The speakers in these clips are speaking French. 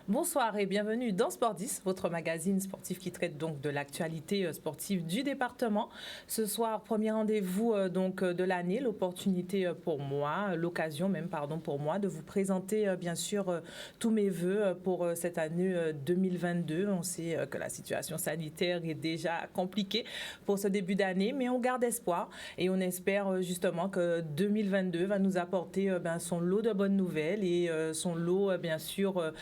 Bonsoir et bienvenue dans Sport 10, votre magazine sportif qui traite donc de l'actualité sportive du département. Ce soir, premier rendez-vous de l'année, l'opportunité pour moi, l'occasion même pour moi de vous présenter bien sûr tous mes vœux pour cette année 2022. On sait que la situation sanitaire est déjà compliquée pour ce début d'année, mais on garde espoir et on espère justement que 2022 va nous apporter son lot de bonnes nouvelles et son lot bien sûr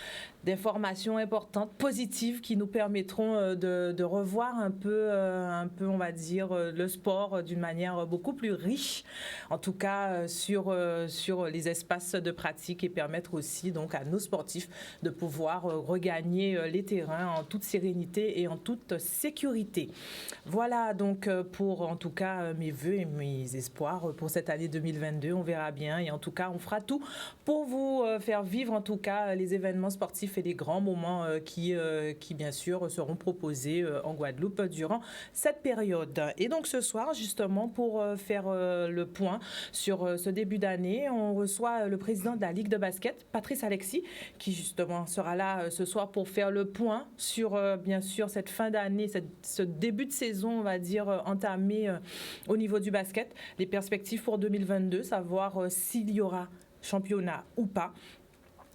d'informations importantes, positives, qui nous permettront de revoir un peu, on va dire, le sport d'une manière beaucoup plus riche, en tout cas sur les espaces de pratique et permettre aussi donc à nos sportifs de pouvoir regagner les terrains en toute sérénité et en toute sécurité. Voilà donc pour en tout cas mes vœux et mes espoirs pour cette année 2022. On verra bien et en tout cas on fera tout pour vous faire vivre en tout cas les événements sportifs et les grands moments qui bien sûr seront proposés en Guadeloupe durant cette période. Et donc ce soir justement pour faire le point sur ce début d'année, on reçoit le président de la Ligue de basket, Patrice Alexis, qui justement sera là ce soir pour faire le point sur bien sûr cette fin d'année, ce début de saison on va dire entamé au niveau du basket, les perspectives pour 2022, savoir s'il y aura championnat ou pas.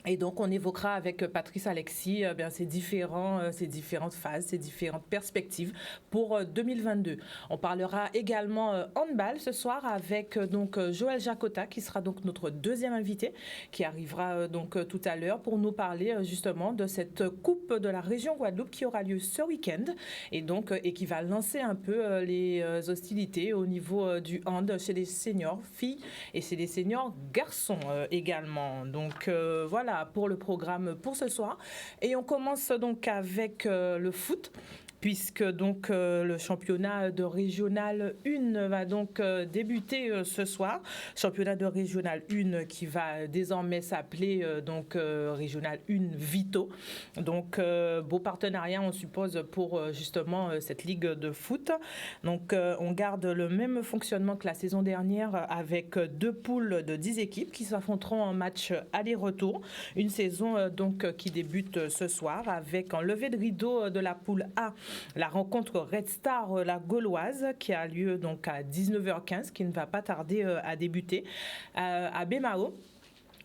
Et donc, on évoquera avec Patrice Alexis ces différentes phases, ces différentes perspectives pour 2022. On parlera également handball ce soir avec donc Joël Jacota qui sera donc notre deuxième invité qui arrivera donc tout à l'heure pour nous parler justement de cette coupe de la région Guadeloupe qui aura lieu ce week-end et qui va lancer un peu les hostilités au niveau du hand chez les seniors filles et chez les seniors garçons également. Donc voilà pour le programme pour ce soir. Et on commence donc avec le foot, puisque donc le championnat de Régional 1 va donc débuter ce soir. Championnat de Régional 1 qui va désormais s'appeler Régional 1 Vito. Donc beau partenariat on suppose pour justement cette ligue de foot. Donc on garde le même fonctionnement que la saison dernière avec deux poules de 10 équipes qui s'affronteront en match aller-retour. Une saison donc qui débute ce soir avec en levée de rideau de la poule A la rencontre Red Star la Gauloise qui a lieu donc à 19h15 qui ne va pas tarder à débuter à Bémao.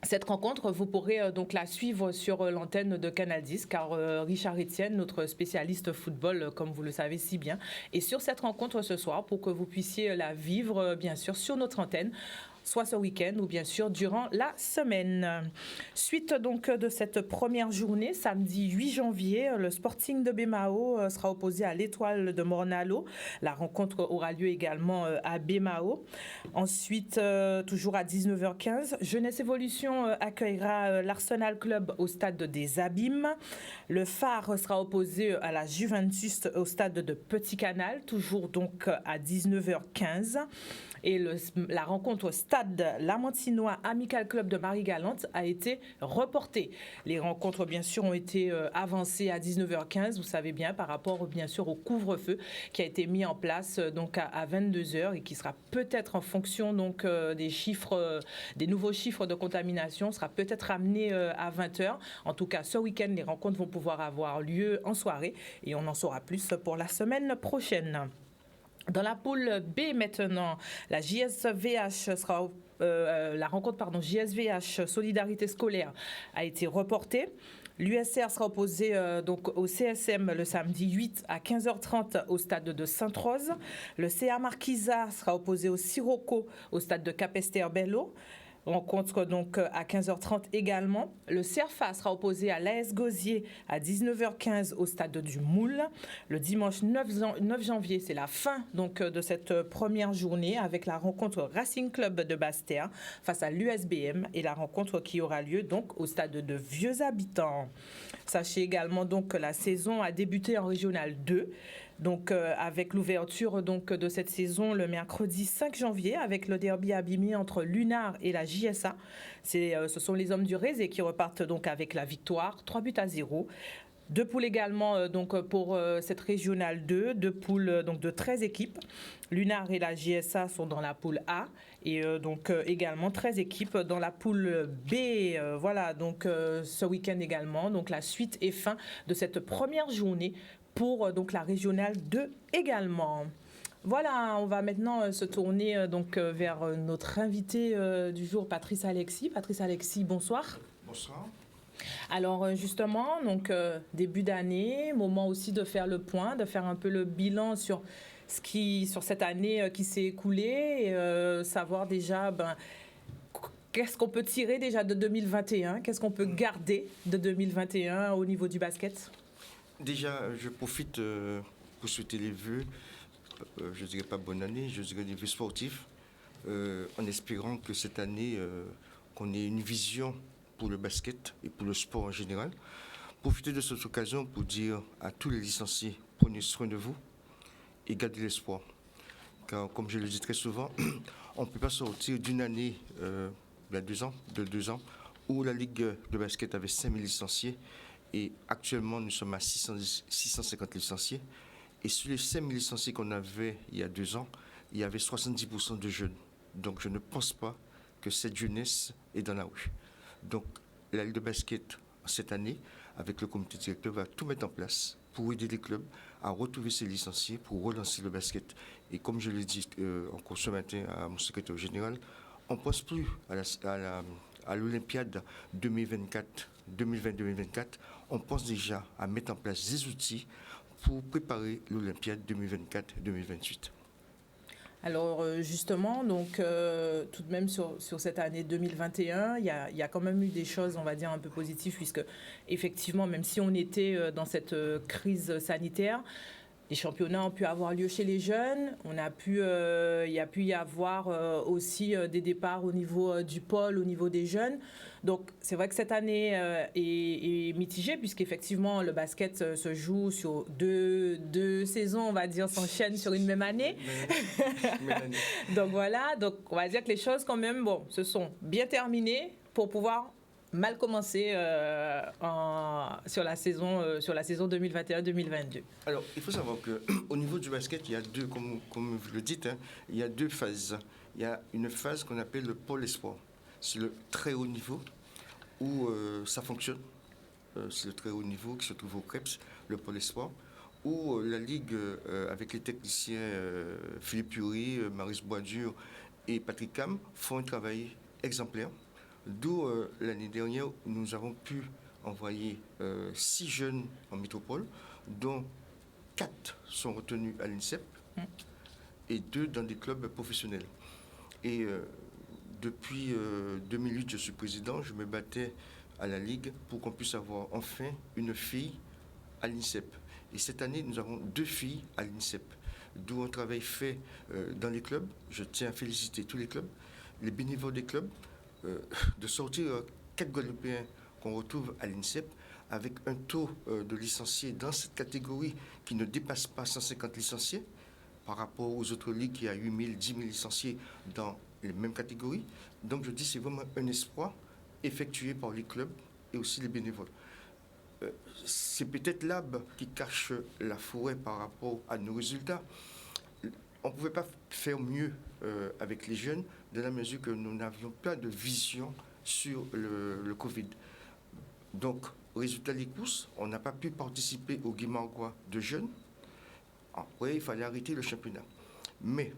Cette rencontre, vous pourrez donc la suivre sur l'antenne de Canal 10 car Richard Etienne, notre spécialiste football, comme vous le savez si bien, est sur cette rencontre ce soir pour que vous puissiez la vivre bien sûr sur notre antenne, soit ce week-end ou bien sûr durant la semaine. Suite donc de cette première journée, samedi 8 janvier, le Sporting de Bémao sera opposé à l'Étoile de Mornalo. La rencontre aura lieu également à Bémao. Ensuite, toujours à 19h15, Jeunesse Évolution accueillera l'Arsenal Club au stade des Abîmes. Le Phare sera opposé à la Juventus au stade de Petit Canal, toujours donc à 19h15. Et la rencontre au stade Lamantinois Amical Club de Marie-Galante a été reportée. Les rencontres, bien sûr, ont été avancées à 19h15, vous savez bien, par rapport, bien sûr, au couvre-feu qui a été mis en place donc à 22h et qui sera peut-être en fonction donc des chiffres, des nouveaux chiffres de contamination, sera peut-être amené à 20h. En tout cas, ce week-end, les rencontres vont pouvoir avoir lieu en soirée et on en saura plus pour la semaine prochaine. Dans la poule B maintenant, la JSVH sera la rencontre JSVH Solidarité scolaire a été reportée. L'USR sera opposé donc au CSM le samedi 8 à 15h30 au stade de Sainte-Rose. Le CA Marquisa sera opposé au Sirocco au stade de Capesterre-Bello. Rencontre donc à 15h30 également. Le CERFA sera opposé à l'AS Gosier à 19h15 au stade du Moule. Le dimanche 9 janvier, c'est la fin donc de cette première journée avec la rencontre Racing Club de Basse-Terre face à l'USBM et la rencontre qui aura lieu donc au stade de Vieux Habitants. Sachez également donc que la saison a débuté en Régional 2. Donc avec l'ouverture donc de cette saison le mercredi 5 janvier avec le derby abîmé entre l'UNAR et la JSA. Ce sont les hommes du Rézé qui repartent donc avec la victoire, 3-0. Deux poules également pour cette régionale 2, deux poules donc de 13 équipes. L'UNAR et la JSA sont dans la poule A et également 13 équipes dans la poule B. Voilà, donc ce week-end également, donc la suite et fin de cette première journée pour donc la régionale 2 également. Voilà, on va maintenant se tourner vers notre invité du jour, Patrice Alexis. Patrice Alexis, bonsoir. Bonsoir. Alors justement, début d'année, moment aussi de faire le point, de faire un peu le bilan sur cette année qui s'est écoulée, et savoir déjà qu'est-ce qu'on peut tirer déjà de 2021, qu'est-ce qu'on peut garder de 2021 au niveau du basket. Déjà, je profite pour souhaiter les vœux, je ne dirais pas bonne année, je dirais les vœux sportifs, en espérant que cette année, qu'on ait une vision pour le basket et pour le sport en général. Profitez de cette occasion pour dire à tous les licenciés, prenez soin de vous et gardez l'espoir. Car comme je le dis très souvent, on ne peut pas sortir d'une année, de 2 ans, où la Ligue de basket avait 5000 licenciés et actuellement nous sommes à 650 licenciés. Et sur les 5000 licenciés qu'on avait il y a 2 ans, il y avait 70% de jeunes. Donc je ne pense pas que cette jeunesse est dans la rue. Donc, la Ligue de basket, cette année, avec le comité directeur, va tout mettre en place pour aider les clubs à retrouver ses licenciés, pour relancer le basket. Et comme je l'ai dit encore ce matin à mon secrétaire général, on ne pense plus à l'Olympiade 2020-2024. On pense déjà à mettre en place des outils pour préparer l'Olympiade 2024-2028. Alors justement, tout de même sur cette année 2021, il y a quand même eu des choses, on va dire, un peu positives, puisque effectivement, même si on était dans cette crise sanitaire, les championnats ont pu avoir lieu chez les jeunes. Il y a pu y avoir aussi des départs au niveau du pôle, au niveau des jeunes. Donc, c'est vrai que cette année est mitigée, puisqu'effectivement, le basket se joue sur deux saisons, on va dire, s'enchaînent sur une même année. Donc, voilà. Donc, on va dire que les choses, quand même, se sont bien terminées pour pouvoir mal commencé sur la saison 2021-2022. Alors, il faut savoir qu'au niveau du basket, il y a deux, comme vous le dites, il y a deux phases. Il y a une phase qu'on appelle le pôle espoir. C'est le très haut niveau où ça fonctionne. C'est le très haut niveau qui se trouve au CREPS, le pôle espoir, où la Ligue, avec les techniciens Philippe Pury, Maurice Boisdur et Patrick Cam, font un travail exemplaire. D'où l'année dernière, nous avons pu envoyer 6 jeunes en métropole, dont 4 sont retenus à l'INSEP et 2 dans des clubs professionnels. Et depuis 2008, je suis président, je me battais à la Ligue pour qu'on puisse avoir enfin une fille à l'INSEP. Et cette année, nous avons 2 filles à l'INSEP, d'où un travail fait dans les clubs. Je tiens à féliciter tous les clubs, les bénévoles des clubs, de sortir 4 Guadeloupéens qu'on retrouve à l'INSEP avec un taux de licenciés dans cette catégorie qui ne dépasse pas 150 licenciés par rapport aux autres ligues qui a 8 000, 10 000 licenciés dans les mêmes catégories. Donc je dis c'est vraiment un espoir effectué par les clubs et aussi les bénévoles. C'est peut-être l'arbre qui cache la forêt par rapport à nos résultats. On ne pouvait pas faire mieux avec les jeunes dans la mesure que nous n'avions pas de vision sur le Covid. Donc, résultat des courses, on n'a pas pu participer au Guimarães de jeunes. Après, il fallait arrêter le championnat. Mais,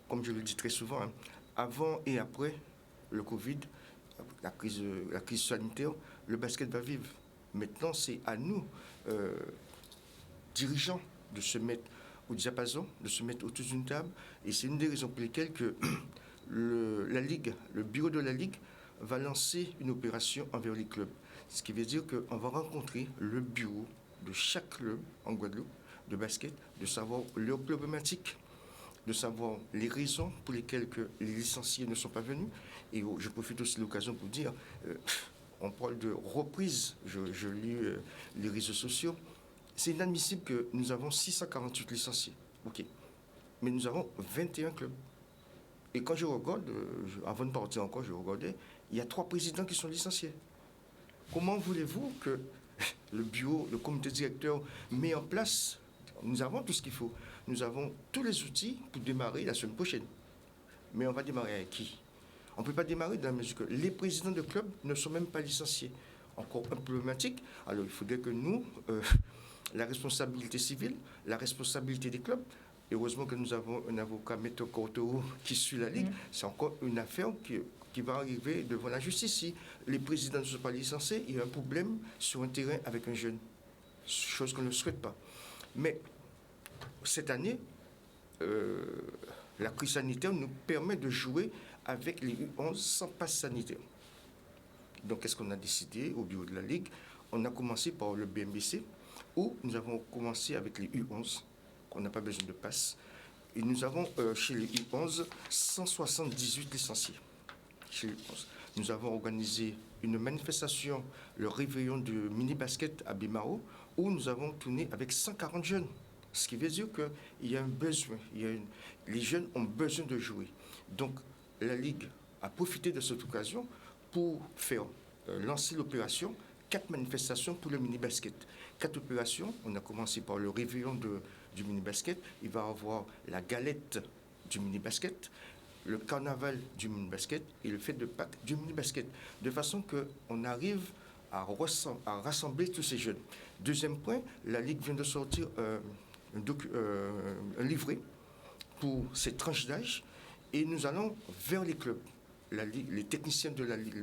comme je le dis très souvent, avant et après le Covid, la crise sanitaire, le basket va vivre. Maintenant, c'est à nous, dirigeants, de se mettre au diapason, de se mettre autour d'une table. Et c'est une des raisons pour lesquelles que la Ligue, le bureau de la Ligue, va lancer une opération envers les clubs. Ce qui veut dire qu'on va rencontrer le bureau de chaque club en Guadeloupe de basket, de savoir leurs problématiques, de savoir les raisons pour lesquelles que les licenciés ne sont pas venus. Et je profite aussi de l'occasion pour dire, on parle de reprise, je lis les réseaux sociaux. C'est inadmissible que nous avons 648 licenciés. OK. Mais nous avons 21 clubs. Et quand je regarde, avant de partir encore, je regardais, il y a 3 présidents qui sont licenciés. Comment voulez-vous que le bureau, le comité directeur met en place, nous avons tout ce qu'il faut. Nous avons tous les outils pour démarrer la semaine prochaine. Mais on va démarrer avec qui? On ne peut pas démarrer dans la mesure que les présidents de clubs ne sont même pas licenciés. Encore un peu problématique. Alors il faudrait que nous, la responsabilité civile, la responsabilité des clubs, et heureusement que nous avons un avocat, Maître Cortoro, qui suit la Ligue, c'est encore une affaire qui va arriver devant la justice. Si les présidents ne sont pas licenciés, il y a un problème sur un terrain avec un jeune. Chose qu'on ne souhaite pas. Mais cette année, la crise sanitaire nous permet de jouer avec les U11 sans passe sanitaire. Donc, qu'est-ce qu'on a décidé au bureau de la Ligue? On a commencé par le BMBC, où nous avons commencé avec les U11, qu'on n'a pas besoin de passe. Et nous avons, chez les U11, 178 licenciés. Chez les U11. Nous avons organisé une manifestation, le réveillon du mini-basket à Bimao, où nous avons tourné avec 140 jeunes. Ce qui veut dire qu'il y a un besoin. Les jeunes ont besoin de jouer. Donc, la Ligue a profité de cette occasion pour faire lancer l'opération 4 manifestations pour le mini-basket. 4 opérations. On a commencé par le réveillon du mini-basket. Il va y avoir la galette du mini-basket, le carnaval du mini-basket et le fête de Pâques du mini-basket. De façon qu'on arrive à rassembler tous ces jeunes. Deuxième point, la Ligue vient de sortir un livret pour ces tranches d'âge et nous allons vers les clubs. Les techniciens de la Ligue,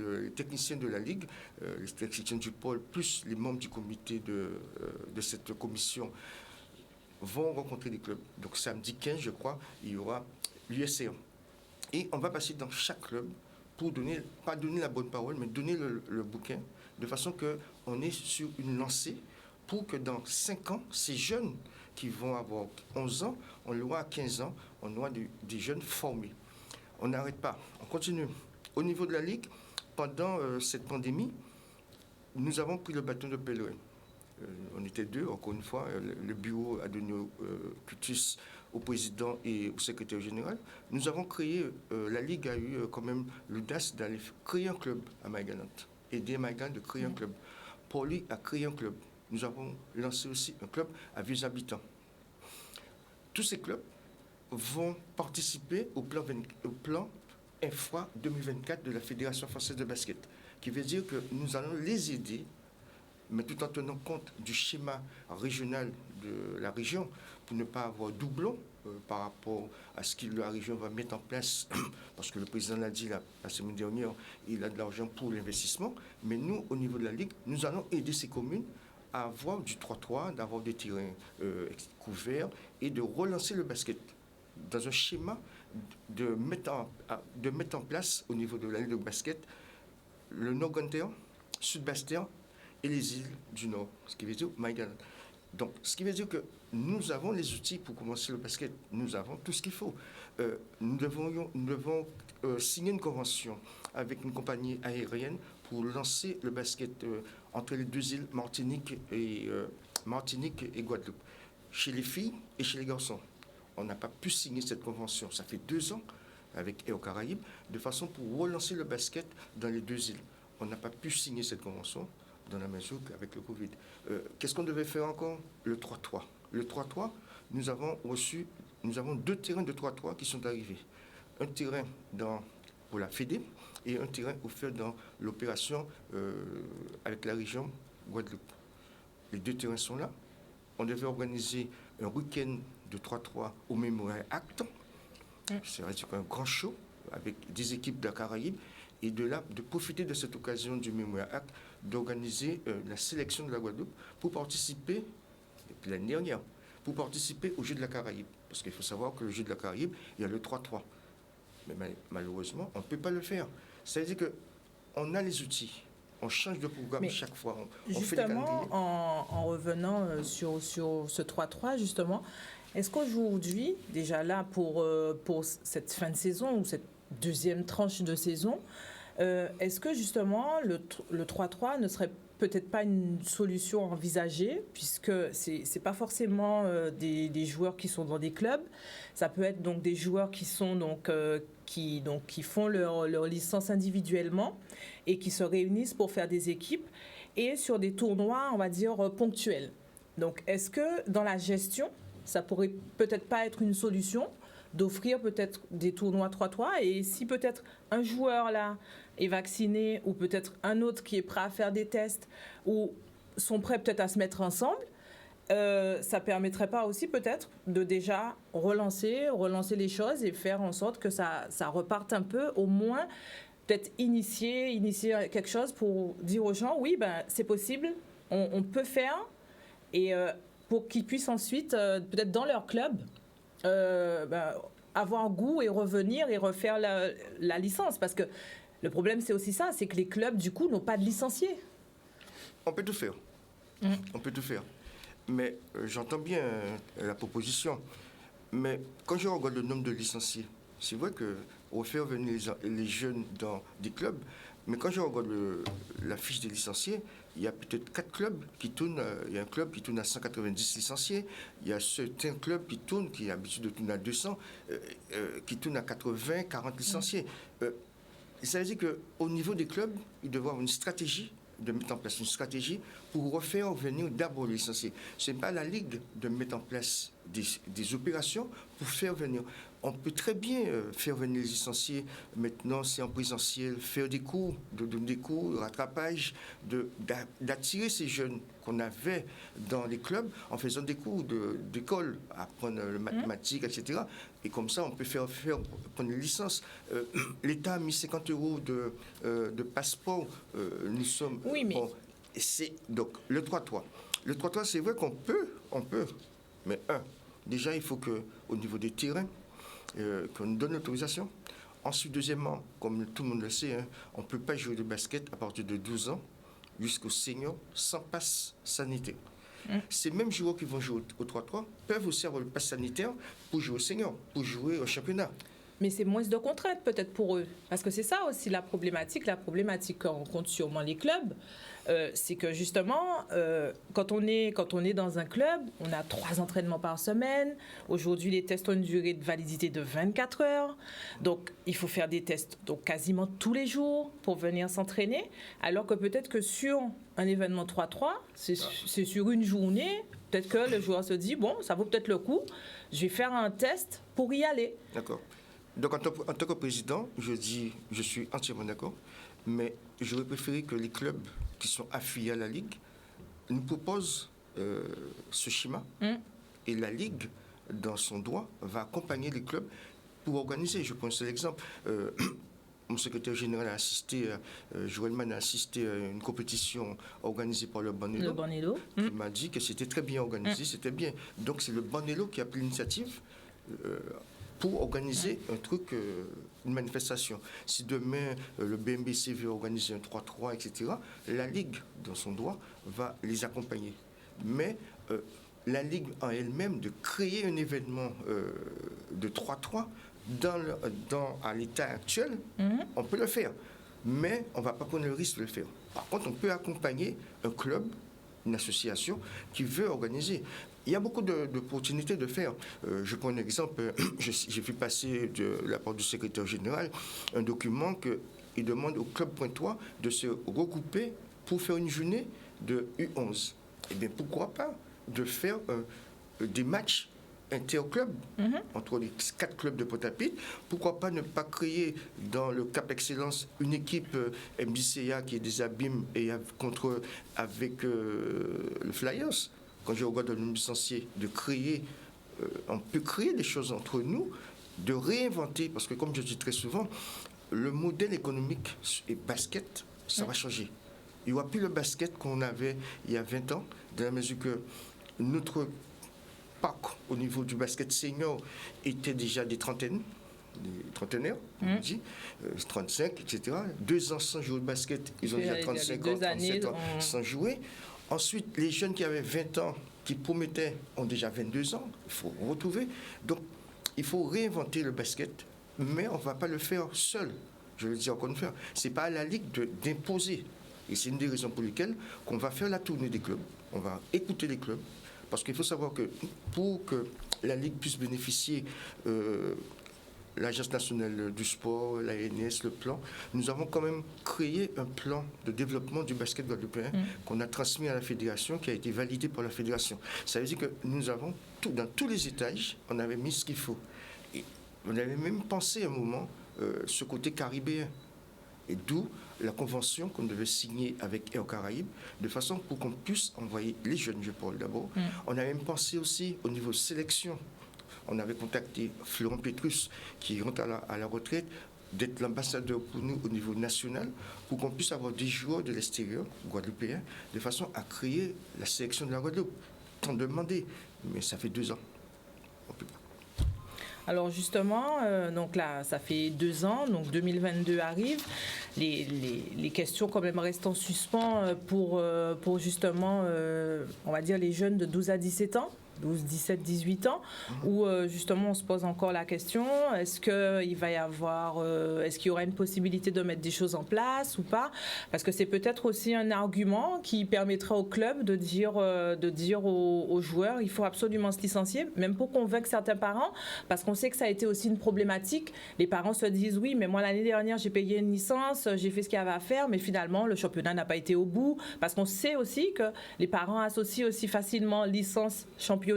les techniciens du pôle, plus les membres du comité de cette commission vont rencontrer les clubs. Donc samedi 15, je crois, il y aura l'USCA. Et on va passer dans chaque club pour pas donner la bonne parole, mais donner le bouquin, de façon qu'on est sur une lancée pour que dans 5 ans, ces jeunes qui vont avoir 11 ans, on aura à 15 ans, on aura des jeunes formés. On n'arrête pas, on continue. Au niveau de la Ligue, pendant cette pandémie, nous avons pris le bâton de pèlerin. On était 2, encore une fois, le bureau a donné cutus au président et au secrétaire général. Nous avons créé, la Ligue a eu quand même l'audace d'aller créer un club à Maïgaland, aider Maïgaland de créer un club. Pauli a créé un club. Nous avons lancé aussi un club à Vieux Habitants. Tous ces clubs vont participer au plan INFRA 2024 de la Fédération française de basket, qui veut dire que nous allons les aider, mais tout en tenant compte du schéma régional de la région, pour ne pas avoir doublon par rapport à ce que la région va mettre en place, parce que le président l'a dit la semaine dernière, il a de l'argent pour l'investissement, mais nous, au niveau de la Ligue, nous allons aider ces communes à avoir du 3-3, d'avoir des terrains couverts et de relancer le basket dans un schéma de mettre en place au niveau de la Ligue de basket le Nord-Gantéan, Sud-Bastéan et les îles du Nord, ce qui veut dire Maïgaland. Donc, ce qui veut dire que nous avons les outils pour commencer le basket, nous avons tout ce qu'il faut. Nous devons signer une convention avec une compagnie aérienne pour lancer le basket entre les 2 îles, Martinique et Guadeloupe, chez les filles et chez les garçons. On n'a pas pu signer cette convention, ça fait 2 ans avec Air Caraïbes, de façon pour relancer le basket dans les 2 îles. On n'a pas pu signer cette convention dans la mesure qu'avec le Covid. Qu'est-ce qu'on devait faire encore? Le 3-3. Le 3-3, nous avons 2 terrains de 3-3 qui sont arrivés. Un terrain pour la Fédé et un terrain offert dans l'opération avec la région Guadeloupe. Les 2 terrains sont là. On devait organiser un week-end de 3-3 au Memorial Act. C'est un grand show avec des équipes de Caraïbes et de profiter de cette occasion du Memorial Act d'organiser la sélection de la Guadeloupe pour participer, et puis l'année dernière, pour participer au Jeu de la Caraïbe. Parce qu'il faut savoir que le Jeu de la Caraïbe, il y a le 3-3. Mais malheureusement, on ne peut pas le faire. C'est-à-dire qu'on a les outils. On change de programme chaque fois. On fait justement, en revenant sur ce 3-3, justement, est-ce qu'aujourd'hui, déjà là, pour cette fin de saison ou cette deuxième tranche de saison, est-ce que justement le 3-3 ne serait peut-être pas une solution envisagée, puisque c'est pas forcément des joueurs qui sont dans des clubs, ça peut être donc des joueurs qui sont qui font leur licence individuellement et qui se réunissent pour faire des équipes. et sur des tournois, on va dire, ponctuels. Donc, est-ce que dans la gestion, ça pourrait peut-être pas être une solution d'offrir peut-être des tournois 3-3 et si peut-être un joueur là est vacciné ou peut-être un autre qui est prêt à faire des tests ou sont prêts peut-être à se mettre ensemble, ça permettrait pas aussi peut-être de déjà relancer les choses et faire en sorte que ça reparte un peu, au moins peut-être initier quelque chose pour dire aux gens, oui, ben, c'est possible, on peut faire, et pour qu'ils puissent ensuite, peut-être dans leur club, avoir goût et revenir et refaire la licence. Parce que le problème, c'est aussi ça, c'est que les clubs, du coup, n'ont pas de licenciés. On peut tout faire. On peut tout faire. Mais j'entends bien la proposition. Mais quand je regarde le nombre de licenciés, c'est vrai qu'on fait venir les jeunes dans des clubs, mais quand je regarde la fiche des licenciés, il y a peut-être 4 clubs qui tournent. Il y a un club qui tourne à 190 licenciés. Il y a certains clubs qui a l'habitude de tourner à 200, qui tournent à 80, 40 licenciés. Ça veut dire qu'au niveau des clubs, il doit y avoir une stratégie, de mettre en place une stratégie pour refaire venir d'abord les licenciés. Ce n'est pas à la Ligue de mettre en place des opérations pour faire venir. On peut très bien faire venir les licenciés, maintenant c'est en présentiel, faire des cours, de donner des cours, de rattrapage, d'attirer ces jeunes qu'on avait dans les clubs en faisant des cours d'école, apprendre le mathématique, etc. Et comme ça, on peut faire prendre une licence. L'État a mis 50 € de passeport. Nous sommes... Oui, mais... Bon, donc, le 3-3. Le 3-3, c'est vrai qu'on peut. Mais déjà, il faut qu'au niveau des terrains, qu'on nous donne l'autorisation. Ensuite, deuxièmement, comme tout le monde le sait, on ne peut pas jouer de basket à partir de 12 ans jusqu'au senior sans passe sanitaire. Ces mêmes joueurs qui vont jouer au 3-3 peuvent aussi avoir le passe sanitaire pour jouer au senior, pour jouer au championnat. Mais c'est moins de contraintes peut-être pour eux. Parce que c'est ça aussi la problématique. La problématique que rencontrent sûrement les clubs, c'est que justement, quand on est dans un club, on a 3 entraînements par semaine. Aujourd'hui, les tests ont une durée de validité de 24 heures. Donc, il faut faire des tests donc, quasiment tous les jours pour venir s'entraîner. Alors que peut-être que sur un événement 3-3, c'est sur une journée, peut-être que le joueur se dit, bon, ça vaut peut-être le coup, je vais faire un test pour y aller. D'accord. Donc, en tant que président, je suis entièrement d'accord, mais j'aurais préféré que les clubs qui sont affiliés à la Ligue nous proposent ce schéma et la Ligue, dans son droit, va accompagner les clubs pour organiser. Je prends un seul exemple. Mon secrétaire général a assisté, Joël Mann a assisté à une compétition organisée par le Banello. Le Banello. Il m'a dit que c'était très bien organisé, c'était bien. Donc, c'est le Banello qui a pris l'initiative pour organiser un truc, une manifestation. Si demain, le BMBC veut organiser un 3-3, etc., la Ligue, dans son droit, va les accompagner. Mais la Ligue en elle-même, de créer un événement de 3-3 à l'état actuel, on peut le faire. Mais on ne va pas prendre le risque de le faire. Par contre, on peut accompagner un club, une association qui veut organiser. Il y a beaucoup d'opportunités de faire. Je prends un exemple. J'ai vu passer de la part du secrétaire général un document qui demande au club pointois de se regrouper pour faire une journée de U11. Eh bien, pourquoi pas de faire des matchs interclubs entre les 4 clubs de Pointe-à-Pitre. Pourquoi pas ne pas créer dans le Cap Excellence une équipe MBCA qui est des abîmes et avec le Flyers. Quand je regarde le nombre licenciés, on peut créer des choses entre nous, de réinventer, parce que comme je dis très souvent, le modèle économique et basket, ça va changer. Il n'y aura plus le basket qu'on avait il y a 20 ans, dans la mesure que notre parc au niveau du basket senior était déjà des trentenaires, on dit, 35, etc. 2 ans sans jouer au basket, ils ont déjà 35 ans, 37 ans sans jouer. Ensuite, les jeunes qui avaient 20 ans, qui promettaient, ont déjà 22 ans. Il faut retrouver. Donc, il faut réinventer le basket, mais on ne va pas le faire seul. Je le dis encore une fois. Ce n'est pas à la Ligue d'imposer. Et c'est une des raisons pour lesquelles on va faire la tournée des clubs. On va écouter les clubs. Parce qu'il faut savoir que pour que la Ligue puisse bénéficier l'Agence nationale du sport, l'ANS, le plan, nous avons quand même créé un plan de développement du basket guadeloupéen qu'on a transmis à la fédération, qui a été validé par la fédération. Ça veut dire que nous avons, dans tous les étages, on avait mis ce qu'il faut. Et on avait même pensé à un moment ce côté caribéen. Et d'où la convention qu'on devait signer avec Air Caraïbes, de façon pour qu'on puisse envoyer les jeunes, je parle d'abord. On a même pensé aussi au niveau sélection. On avait contacté Florent Petrus, qui rentre à la retraite, d'être l'ambassadeur pour nous au niveau national, pour qu'on puisse avoir des joueurs de l'extérieur, guadeloupéens, de façon à créer la sélection de la Guadeloupe. Tant demandé, mais ça fait 2 ans. On peut pas. Alors justement, donc là, ça fait 2 ans, donc 2022 arrive. Les questions quand même restent en suspens pour justement, on va dire, les jeunes de 12 à 17 ans. 12, 17, 18 ans, où justement on se pose encore la question, est-ce qu'il va y avoir, est-ce qu'il y aura une possibilité de mettre des choses en place ou pas? Parce que c'est peut-être aussi un argument qui permettra au club de dire aux joueurs, il faut absolument se licencier, même pour convaincre certains parents, parce qu'on sait que ça a été aussi une problématique. Les parents se disent, oui, mais moi l'année dernière j'ai payé une licence, j'ai fait ce qu'il y avait à faire, mais finalement le championnat n'a pas été au bout, parce qu'on sait aussi que les parents associent aussi facilement licence, championnat.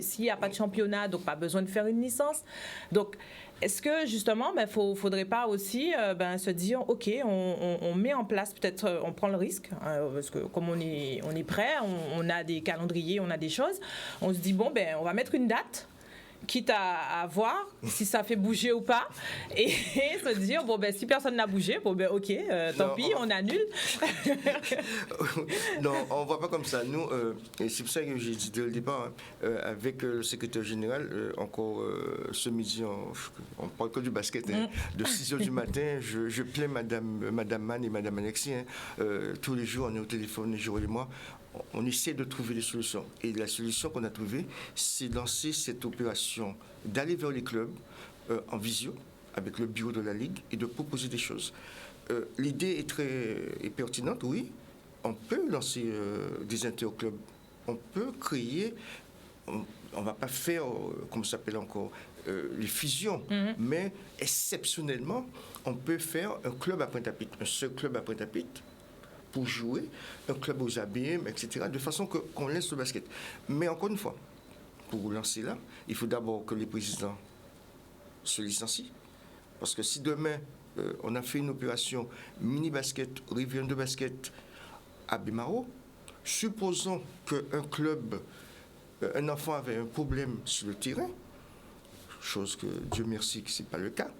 S'il n'y a pas de championnat, donc pas besoin de faire une licence. Donc, est-ce que justement, faudrait pas aussi se dire, ok, on met en place, peut-être, on prend le risque, parce que comme on est prêt, on a des calendriers, on a des choses, on se dit, bon, on va mettre une date, quitte à voir si ça fait bouger ou pas, et se dire, si personne n'a bougé, ok, tant pis, on annule. Non, on ne voit pas comme ça. Nous, et c'est pour ça que j'ai dit dès le départ, avec le secrétaire général, encore ce midi, on ne parle que du basket, de 6h du matin, je plains Madame Mann et Madame Alexis, tous les jours, on est au téléphone, les jours et les mois. On essaie de trouver des solutions. Et la solution qu'on a trouvée, c'est de lancer cette opération, d'aller vers les clubs en visio, avec le bureau de la Ligue, et de proposer des choses. L'idée est pertinente, oui. On peut lancer des interclubs. On peut créer, on ne va pas faire, comment ça s'appelle encore, les fusions, mais exceptionnellement, on peut faire un club à Pointe-à-Pitre, un seul club à Pointe-à-Pitre, pour jouer, un club aux abîmes, etc., de façon qu'on laisse le basket. Mais encore une fois, pour lancer là, il faut d'abord que les présidents se licencient. Parce que si demain, on a fait une opération mini-basket, Rivière de basket à Bimaro, supposons qu'un club, un enfant avait un problème sur le terrain, chose que Dieu merci que ce n'est pas le cas,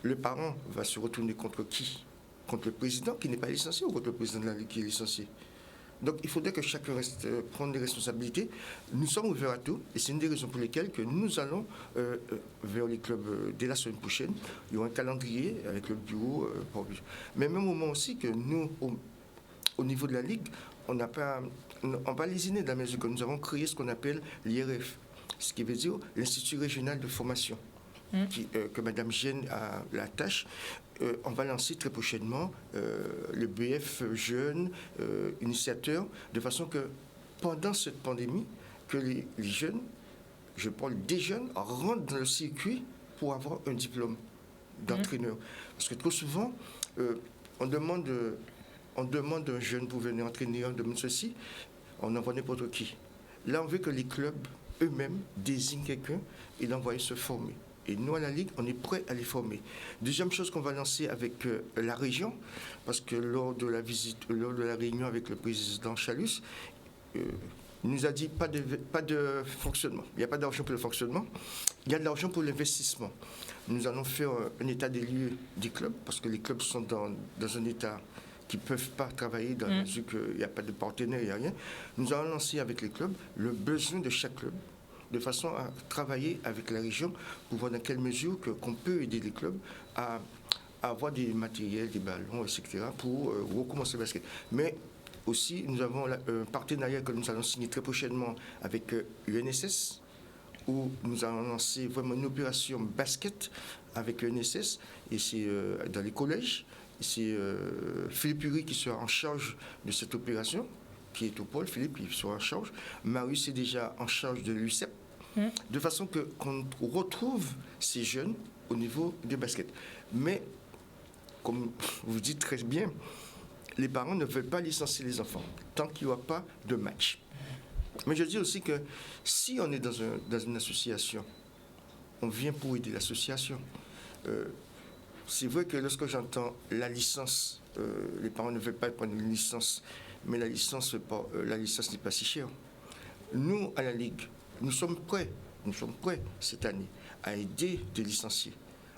le parent va se retourner contre qui? Contre le président qui n'est pas licencié ou contre le président de la Ligue qui est licencié. Donc il faudrait que chacun prenne des responsabilités. Nous sommes ouverts à tout et c'est une des raisons pour lesquelles que nous allons vers les clubs dès la semaine prochaine. Il y aura un calendrier avec le bureau. Mais même au moment aussi que nous, au niveau de la Ligue, on va lésiner de la mesure que nous avons créé ce qu'on appelle l'IRF, ce qui veut dire l'Institut régional de formation. Que Mme Gênes a la tâche. On va lancer très prochainement le BF Jeunes, initiateur, de façon que pendant cette pandémie, que les jeunes, je parle des jeunes, rentrent dans le circuit pour avoir un diplôme d'entraîneur. Parce que trop souvent, on demande un jeune pour venir entraîner, on demande ceci, on envoie n'importe qui. Là, on veut que les clubs eux-mêmes désignent quelqu'un et l'envoient se former. Et nous, à la Ligue, on est prêts à les former. Deuxième chose qu'on va lancer avec la région, parce que lors de la réunion avec le président Chalus, il nous a dit pas de fonctionnement. Il n'y a pas d'argent pour le fonctionnement, il y a de l'argent pour l'investissement. Nous allons faire un état des lieux des clubs, parce que les clubs sont dans un état qui ne peuvent pas travailler dans la mesure qu'il n'y a pas de partenaire, il n'y a rien. Nous allons lancer avec les clubs le besoin de chaque club, de façon à travailler avec la région pour voir dans quelle mesure qu'on peut aider les clubs à avoir des matériels, des ballons, etc., pour recommencer le basket. Mais aussi, nous avons un partenariat que nous allons signer très prochainement avec l'UNSS, où nous allons lancer vraiment une opération basket avec l'UNSS, et c'est dans les collèges. C'est Philippe Uri qui sera en charge de cette opération, qui est au pôle. Philippe, il sera en charge. Marius est déjà en charge de l'UCEP. De façon qu'on retrouve ces jeunes au niveau du basket. Mais, comme vous dites très bien, les parents ne veulent pas licencier les enfants tant qu'il n'y aura pas de match. Mais je dis aussi que si on est dans une association, on vient pour aider l'association. C'est vrai que lorsque j'entends la licence, les parents ne veulent pas prendre une licence, mais la licence n'est pas si chère. Nous, à la Ligue, nous sommes prêts cette année à aider des licenciés,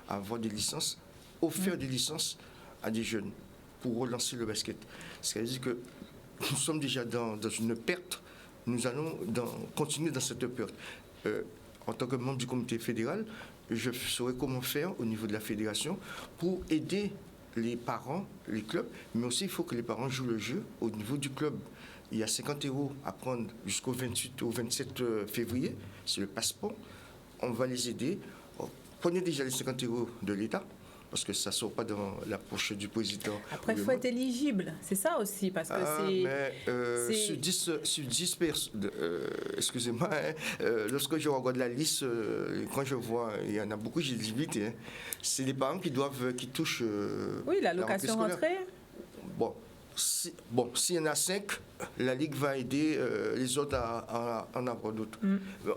à avoir des licences, offrir des licences à des jeunes pour relancer le basket. C'est-à-dire que nous sommes déjà dans une perte, nous allons continuer dans cette perte. En tant que membre du comité fédéral, je saurais comment faire au niveau de la fédération pour aider les parents, les clubs, mais aussi il faut que les parents jouent le jeu au niveau du club. Il y a 50 € à prendre jusqu'au 28 ou 27 février, c'est le passeport. On va les aider. Prenez déjà les 50 € de l'État, parce que ça ne sort pas dans la poche du président. Après, il faut être éligible, c'est ça aussi, parce que sur 10 personnes, excusez-moi, lorsque je regarde la liste, quand je vois, il y en a beaucoup, j'ai dit vite, c'est les parents qui touchent oui, l'allocation rentrée. S'il y en a 5, la Ligue va aider les autres à en avoir d'autres.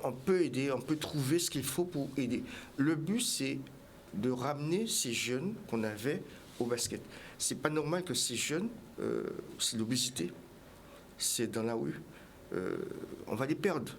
On peut aider, on peut trouver ce qu'il faut pour aider. Le but, c'est de ramener ces jeunes qu'on avait au basket. C'est pas normal que ces jeunes, c'est l'obésité, c'est dans la rue, on va les perdre.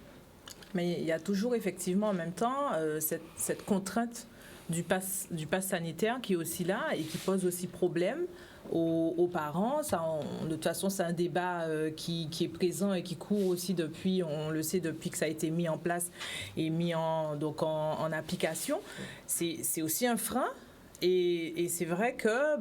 Mais il y a toujours effectivement en même temps cette contrainte du pass sanitaire qui est aussi là et qui pose aussi problème aux parents. Ça, de toute façon, c'est un débat qui est présent et qui court aussi depuis, on le sait, depuis que ça a été mis en place et mis en application. C'est aussi un frein. Et c'est vrai que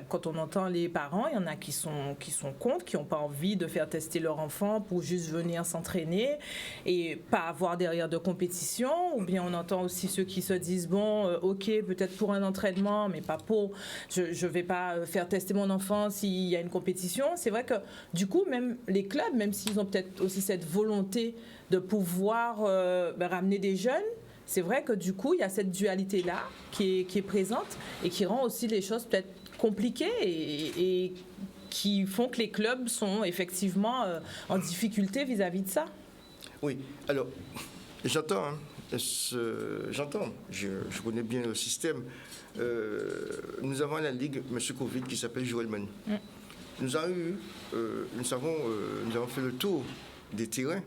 quand on entend les parents, il y en a qui sont contre, qui n'ont pas envie de faire tester leur enfant pour juste venir s'entraîner et pas avoir derrière de compétition. Ou bien on entend aussi ceux qui se disent ok, peut-être pour un entraînement, mais pas pour. Je ne vais pas faire tester mon enfant s'il y a une compétition. C'est vrai que du coup, même les clubs, même s'ils ont peut-être aussi cette volonté de pouvoir ramener des jeunes, c'est vrai que du coup, il y a cette dualité-là qui est présente et qui rend aussi les choses peut-être compliquées et qui font que les clubs sont effectivement en difficulté vis-à-vis de ça. Oui, alors, j'entends, je connais bien le système. Nous avons à la Ligue M. Covid qui s'appelle Joël Manu. Nous avons fait le tour des terrains.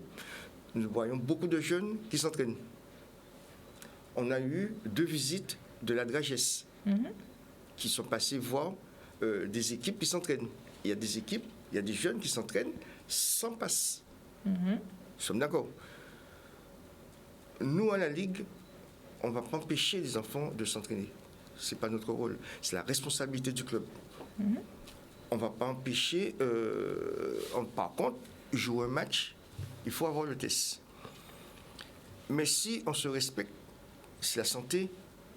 Nous voyons beaucoup de jeunes qui s'entraînent. On a eu 2 visites de la Dragesse qui sont passées voir des équipes qui s'entraînent. Il y a des équipes, il y a des jeunes qui s'entraînent sans passe. Nous sommes d'accord. Nous, à la Ligue, on ne va pas empêcher les enfants de s'entraîner. Ce n'est pas notre rôle. C'est la responsabilité du club. On ne va pas empêcher... par contre, jouer un match, il faut avoir le test. Mais si on se respecte, c'est la santé,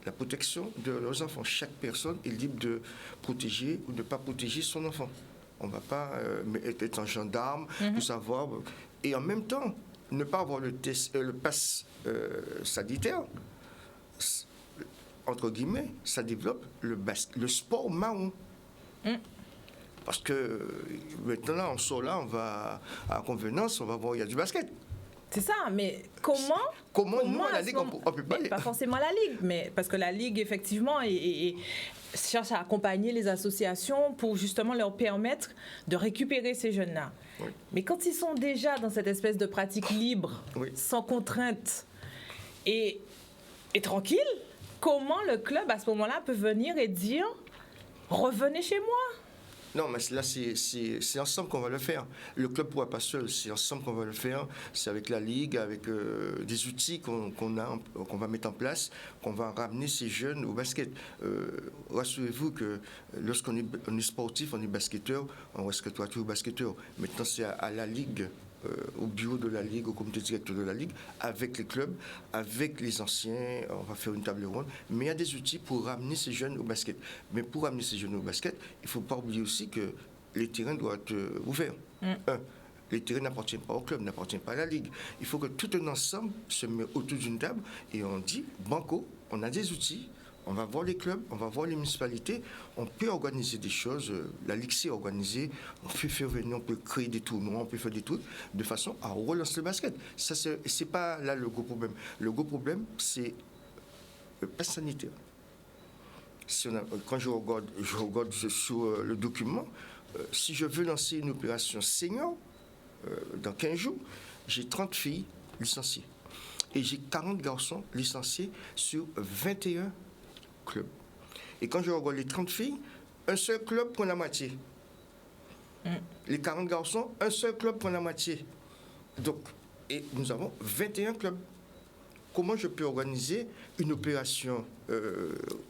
la protection de leurs enfants. Chaque personne est libre de protéger ou de ne pas protéger son enfant. On ne va pas être un gendarme pour savoir. Et en même temps, ne pas avoir le pass sanitaire, entre guillemets, ça développe le sport marron. Parce que maintenant, on sort là, on va à la convenance, on va voir, il y a du basket. C'est ça, mais comment nous, à la Ligue, on ne peut pas... Pas forcément la Ligue, mais parce que la Ligue, effectivement, cherche à accompagner les associations pour justement leur permettre de récupérer ces jeunes-là. Oui. Mais quand ils sont déjà dans cette espèce de pratique libre, sans contrainte et tranquille, comment le club, à ce moment-là, peut venir et dire « Revenez chez moi ». Non, mais là, c'est ensemble qu'on va le faire. Le club ne pourra pas seul, c'est ensemble qu'on va le faire. C'est avec la Ligue, avec des outils qu'on va mettre en place, qu'on va ramener ces jeunes au basket. Rassurez-vous que lorsqu'on est sportif, on est basketteur, on reste toujours basketteur. Maintenant, c'est à la Ligue, au bureau de la Ligue, au comité directeur de la Ligue, avec les clubs, avec les anciens, on va faire une table ronde. Mais il y a des outils pour ramener ces jeunes au basket. Mais pour ramener ces jeunes au basket, il ne faut pas oublier aussi que les terrains doivent être ouverts. Les terrains n'appartiennent pas au club, n'appartiennent pas à la Ligue. Il faut que tout un ensemble se mette autour d'une table et on dit, banco, on a des outils, On va voir les clubs, on va voir les municipalités, on peut organiser des choses, la Ligue C est organisée, on peut faire venir, on peut créer des tournois, on peut faire des trucs de façon à relancer le basket. Ça, c'est pas là le gros problème. Le gros problème, c'est le pass sanitaire. Si quand je regarde sur le document, si je veux lancer une opération senior, dans 15 jours, j'ai 30 filles licenciées. Et j'ai 40 garçons licenciés sur 21 clubs. Et quand je regarde les 30 filles, un seul club prend la moitié. Les 40 garçons, un seul club prend la moitié. Donc, et nous avons 21 clubs. Comment je peux organiser une opération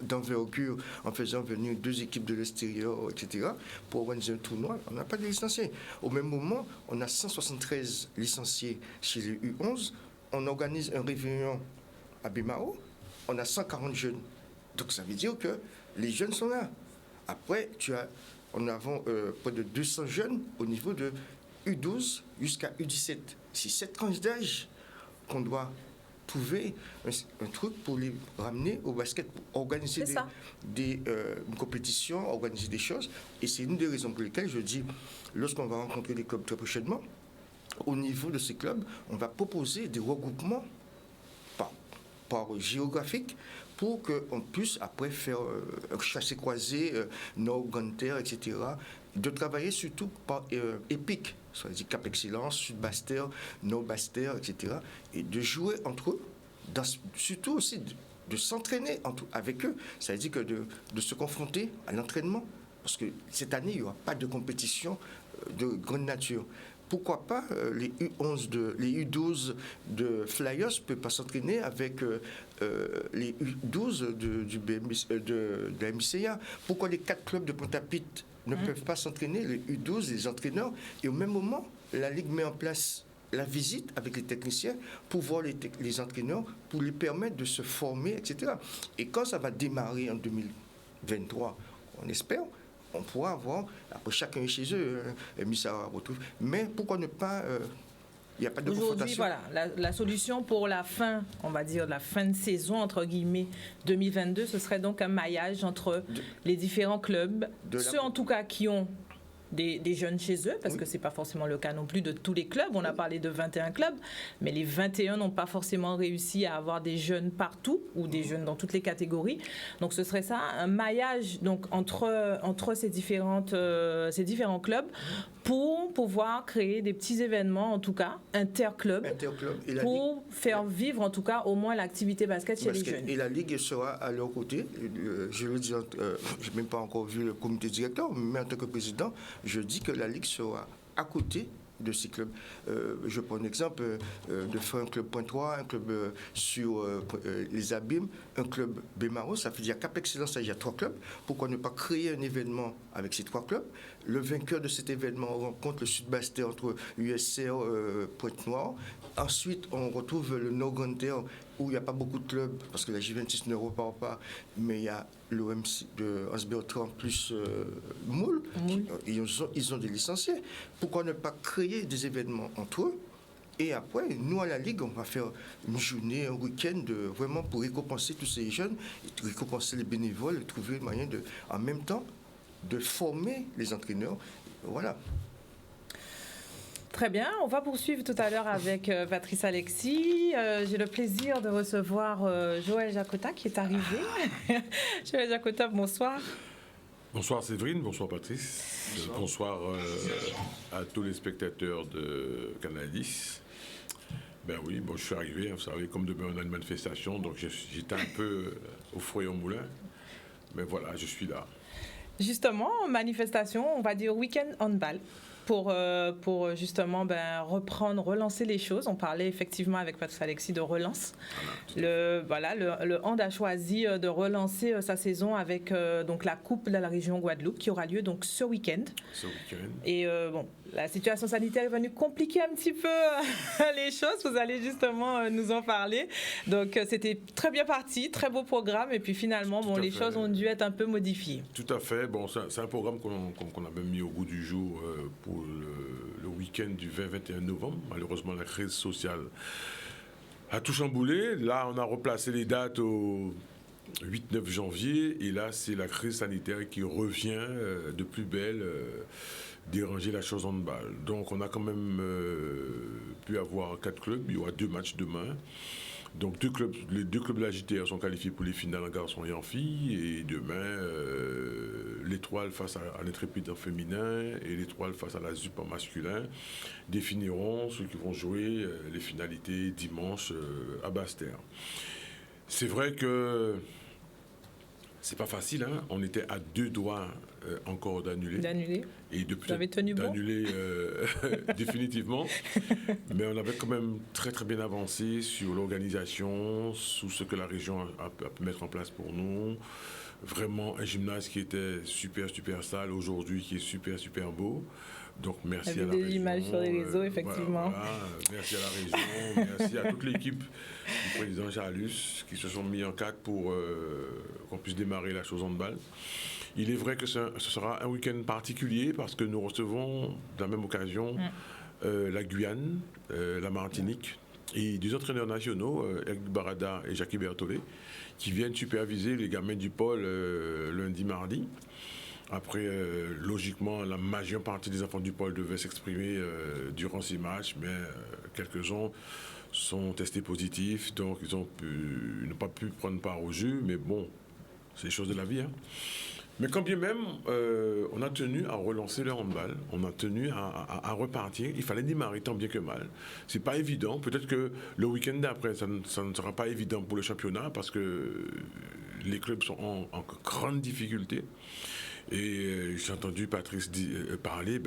d'envergure en faisant venir 2 équipes de l'extérieur, etc., pour organiser un tournoi? On n'a pas de licenciés. Au même moment, on a 173 licenciés chez les U11. On organise un réveillon à Bémao. On a 140 jeunes. Donc ça veut dire que les jeunes sont là. Après, on a près de 200 jeunes au niveau de U12 jusqu'à U17. C'est cette tranche d'âge qu'on doit trouver un truc pour les ramener au basket, pour organiser une compétition, organiser des choses. Et c'est une des raisons pour lesquelles je dis, lorsqu'on va rencontrer les clubs très prochainement, au niveau de ces clubs, on va proposer des regroupements par géographique pour qu'on puisse après faire chasser-croiser, Nord-Ganter, etc., de travailler surtout par épique, c'est-à-dire Cap Excellence, Sud-Basse-Terre, Nord-Basse-Terre, etc., et de jouer entre eux, surtout aussi de s'entraîner avec eux, c'est-à-dire que de se confronter à l'entraînement, parce que cette année, il n'y aura pas de compétition de grande nature. Pourquoi pas les U12 de Flyers ne peuvent pas s'entraîner avec les U12 de la MCA? Pourquoi les 4 clubs de Pointe-à-Pitre ne peuvent pas s'entraîner, les U12, les entraîneurs? Et au même moment, la Ligue met en place la visite avec les techniciens pour voir les entraîneurs, pour les permettre de se former, etc. Et quand ça va démarrer en 2023, on espère, on pourra avoir, après chacun est chez eux, mais pourquoi ne pas, il n'y a pas de confrontation. Aujourd'hui, voilà, la solution pour la fin, on va dire la fin de saison, entre guillemets, 2022, ce serait donc un maillage entre les différents clubs, ceux en tout cas qui ont des jeunes chez eux, parce que ce n'est pas forcément le cas non plus de tous les clubs. On a parlé de 21 clubs, mais les 21 n'ont pas forcément réussi à avoir des jeunes partout ou des jeunes dans toutes les catégories. Donc ce serait ça, un maillage donc, entre ces différents clubs pour pouvoir créer des petits événements, en tout cas, interclubs, pour faire vivre en tout cas au moins l'activité basket chez les jeunes. Et la Ligue sera à leur côté. Je le dis, je n'ai même pas encore vu le comité directeur, mais en tant que président, je dis que la Ligue sera à côté de ces clubs. Je prends un exemple de faire un club Pointe-Trois, un club sur les Abîmes, un club Bémaro, ça veut dire Cap Excellence, il y a 3 clubs. Pourquoi ne pas créer un événement avec ces 3 clubs? Le vainqueur de cet événement rencontre le Sud-Basse-Terre entre USR, Pointe-Noire. Ensuite, on retrouve le Nord-Ganter où il n'y a pas beaucoup de clubs parce que la J26 ne repart pas, mais il y a l'OMC de Hans-Bertrand plus Moule. Ils ont des licenciés. Pourquoi ne pas créer des événements entre eux? Et après, nous, à la Ligue, on va faire une journée, un week-end, vraiment pour récompenser tous ces jeunes, récompenser les bénévoles, et trouver un moyen en même temps, de former les entraîneurs. Voilà. Très bien, on va poursuivre tout à l'heure avec Patrice Alexis. J'ai le plaisir de recevoir Joël Jacota qui est arrivé. Joël Jacota, bonsoir. Bonsoir Séverine, bonsoir Patrice, bonsoir à tous les spectateurs de Canal 10. Ben oui, bon, je suis arrivé, vous savez, comme demain on a une manifestation, donc j'étais un peu au four et au moulin, mais voilà, je suis là. Justement, manifestation, on va dire week-end handball. Pour justement relancer les choses. On parlait effectivement avec Patrice Alexis de relance. Le Hand a choisi de relancer sa saison avec donc la Coupe de la région Guadeloupe qui aura lieu donc ce week-end. Et la situation sanitaire est venue compliquer un petit peu les choses. Vous allez justement nous en parler. Donc c'était très bien parti, très beau programme. Et puis finalement, les choses ont dû être un peu modifiées. Tout à fait. Bon, c'est un programme qu'on a même mis au goût du jour pour le week-end du 20-21 novembre. Malheureusement, la crise sociale a tout chamboulé. Là, on a replacé les dates au 8-9 janvier, et là, c'est la crise sanitaire qui revient de plus belle déranger la chose en balle. Donc, on a quand même pu avoir 4 clubs. Il y aura 2 matchs demain. Donc, les 2 clubs de la JTR sont qualifiés pour les finales en garçons et en filles. Et demain, l'Étoile face à l'Intrépide en féminin et l'Étoile face à la ZUP en masculin définiront ceux qui vont jouer les finalités dimanche à Basse-Terre. C'est vrai que c'est pas facile, hein. On était à 2 doigts encore d'annuler. Et vous avez tenu bon d'annuler définitivement. Mais on avait quand même très très bien avancé sur l'organisation, sur ce que la région a pu mettre en place pour nous. Vraiment un gymnase qui était super sale aujourd'hui, qui est super beau. Donc merci à la région. Des images sur les réseaux, effectivement. Voilà. Merci à la région, merci à toute l'équipe du président Jalus qui se sont mis en cadre pour qu'on puisse démarrer la chose en balle. Il est vrai que ce sera un week-end particulier parce que nous recevons, de la même occasion, la Guyane, la Martinique et 2 entraîneurs nationaux, Eric Barada et Jackie Berthollet, qui viennent superviser les gamins du pôle lundi, mardi. Après, logiquement, la majeure partie des enfants du pôle devaient s'exprimer durant ces matchs, mais quelques-uns sont testés positifs, donc ils n'ont pas pu prendre part au jeu, mais bon, c'est les choses de la vie, hein. Mais quand bien même, on a tenu à relancer le handball, on a tenu à repartir. Il fallait démarrer tant bien que mal. C'est pas évident. Peut-être que le week-end d'après, ça ne sera pas évident pour le championnat parce que les clubs sont en grande difficulté. Et j'ai entendu Patrice parler,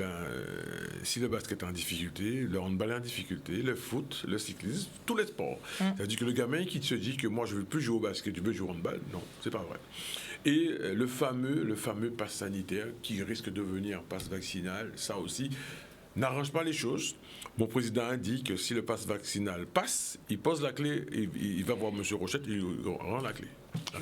si le basket est en difficulté, le handball est en difficulté, le foot, le cyclisme, tous les sports. C'est-à-dire que le gamin qui se dit que moi je ne veux plus jouer au basket, je veux jouer au handball, non, c'est pas vrai. Et le fameux pass sanitaire qui risque de devenir pass vaccinal, ça aussi, n'arrange pas les choses. Mon président a dit que si le pass vaccinal passe, il pose la clé, il va voir M. Rochette, il rend la clé.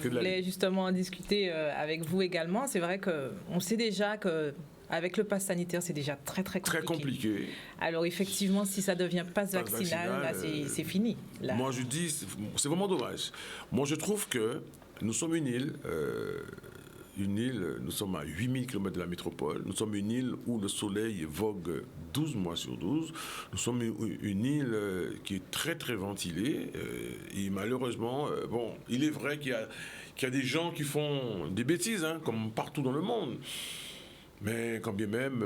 Je voulais justement en discuter avec vous également. C'est vrai qu'on sait déjà que avec le pass sanitaire, c'est déjà très compliqué. Très compliqué. Alors effectivement, si ça devient pass vaccinal, là, c'est fini. Là. Moi, je dis, c'est vraiment dommage. Moi, je trouve que nous sommes une île, nous sommes à 8000 km de la métropole, nous sommes une île où le soleil vogue 12 mois sur 12, nous sommes une île qui est très ventilée, et malheureusement, il est vrai qu'il y a des gens qui font des bêtises, hein, comme partout dans le monde, mais quand bien même,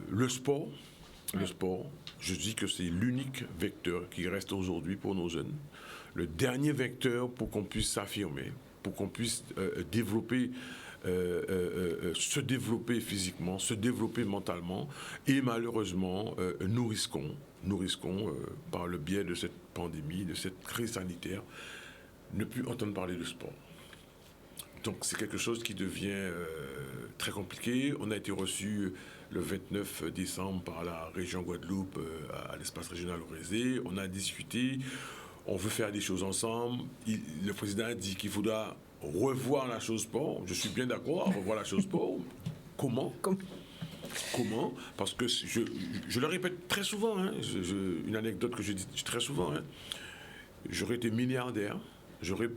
le sport, je dis que c'est l'unique vecteur qui reste aujourd'hui pour nos jeunes, le dernier vecteur pour qu'on puisse s'affirmer, pour qu'on puisse se développer physiquement, se développer mentalement. Et malheureusement, nous risquons par le biais de cette pandémie, de cette crise sanitaire, ne plus entendre parler de sport. Donc c'est quelque chose qui devient très compliqué. On a été reçu le 29 décembre par la région Guadeloupe à l'espace régional Orézé. On a discuté. On veut faire des choses ensemble. Le président a dit qu'il faudra revoir la chose sport. Je suis bien d'accord à revoir la chose sport. Comment ? Parce que je le répète très souvent, hein, une anecdote que je dis très souvent, hein, j'aurais été milliardaire, j'aurais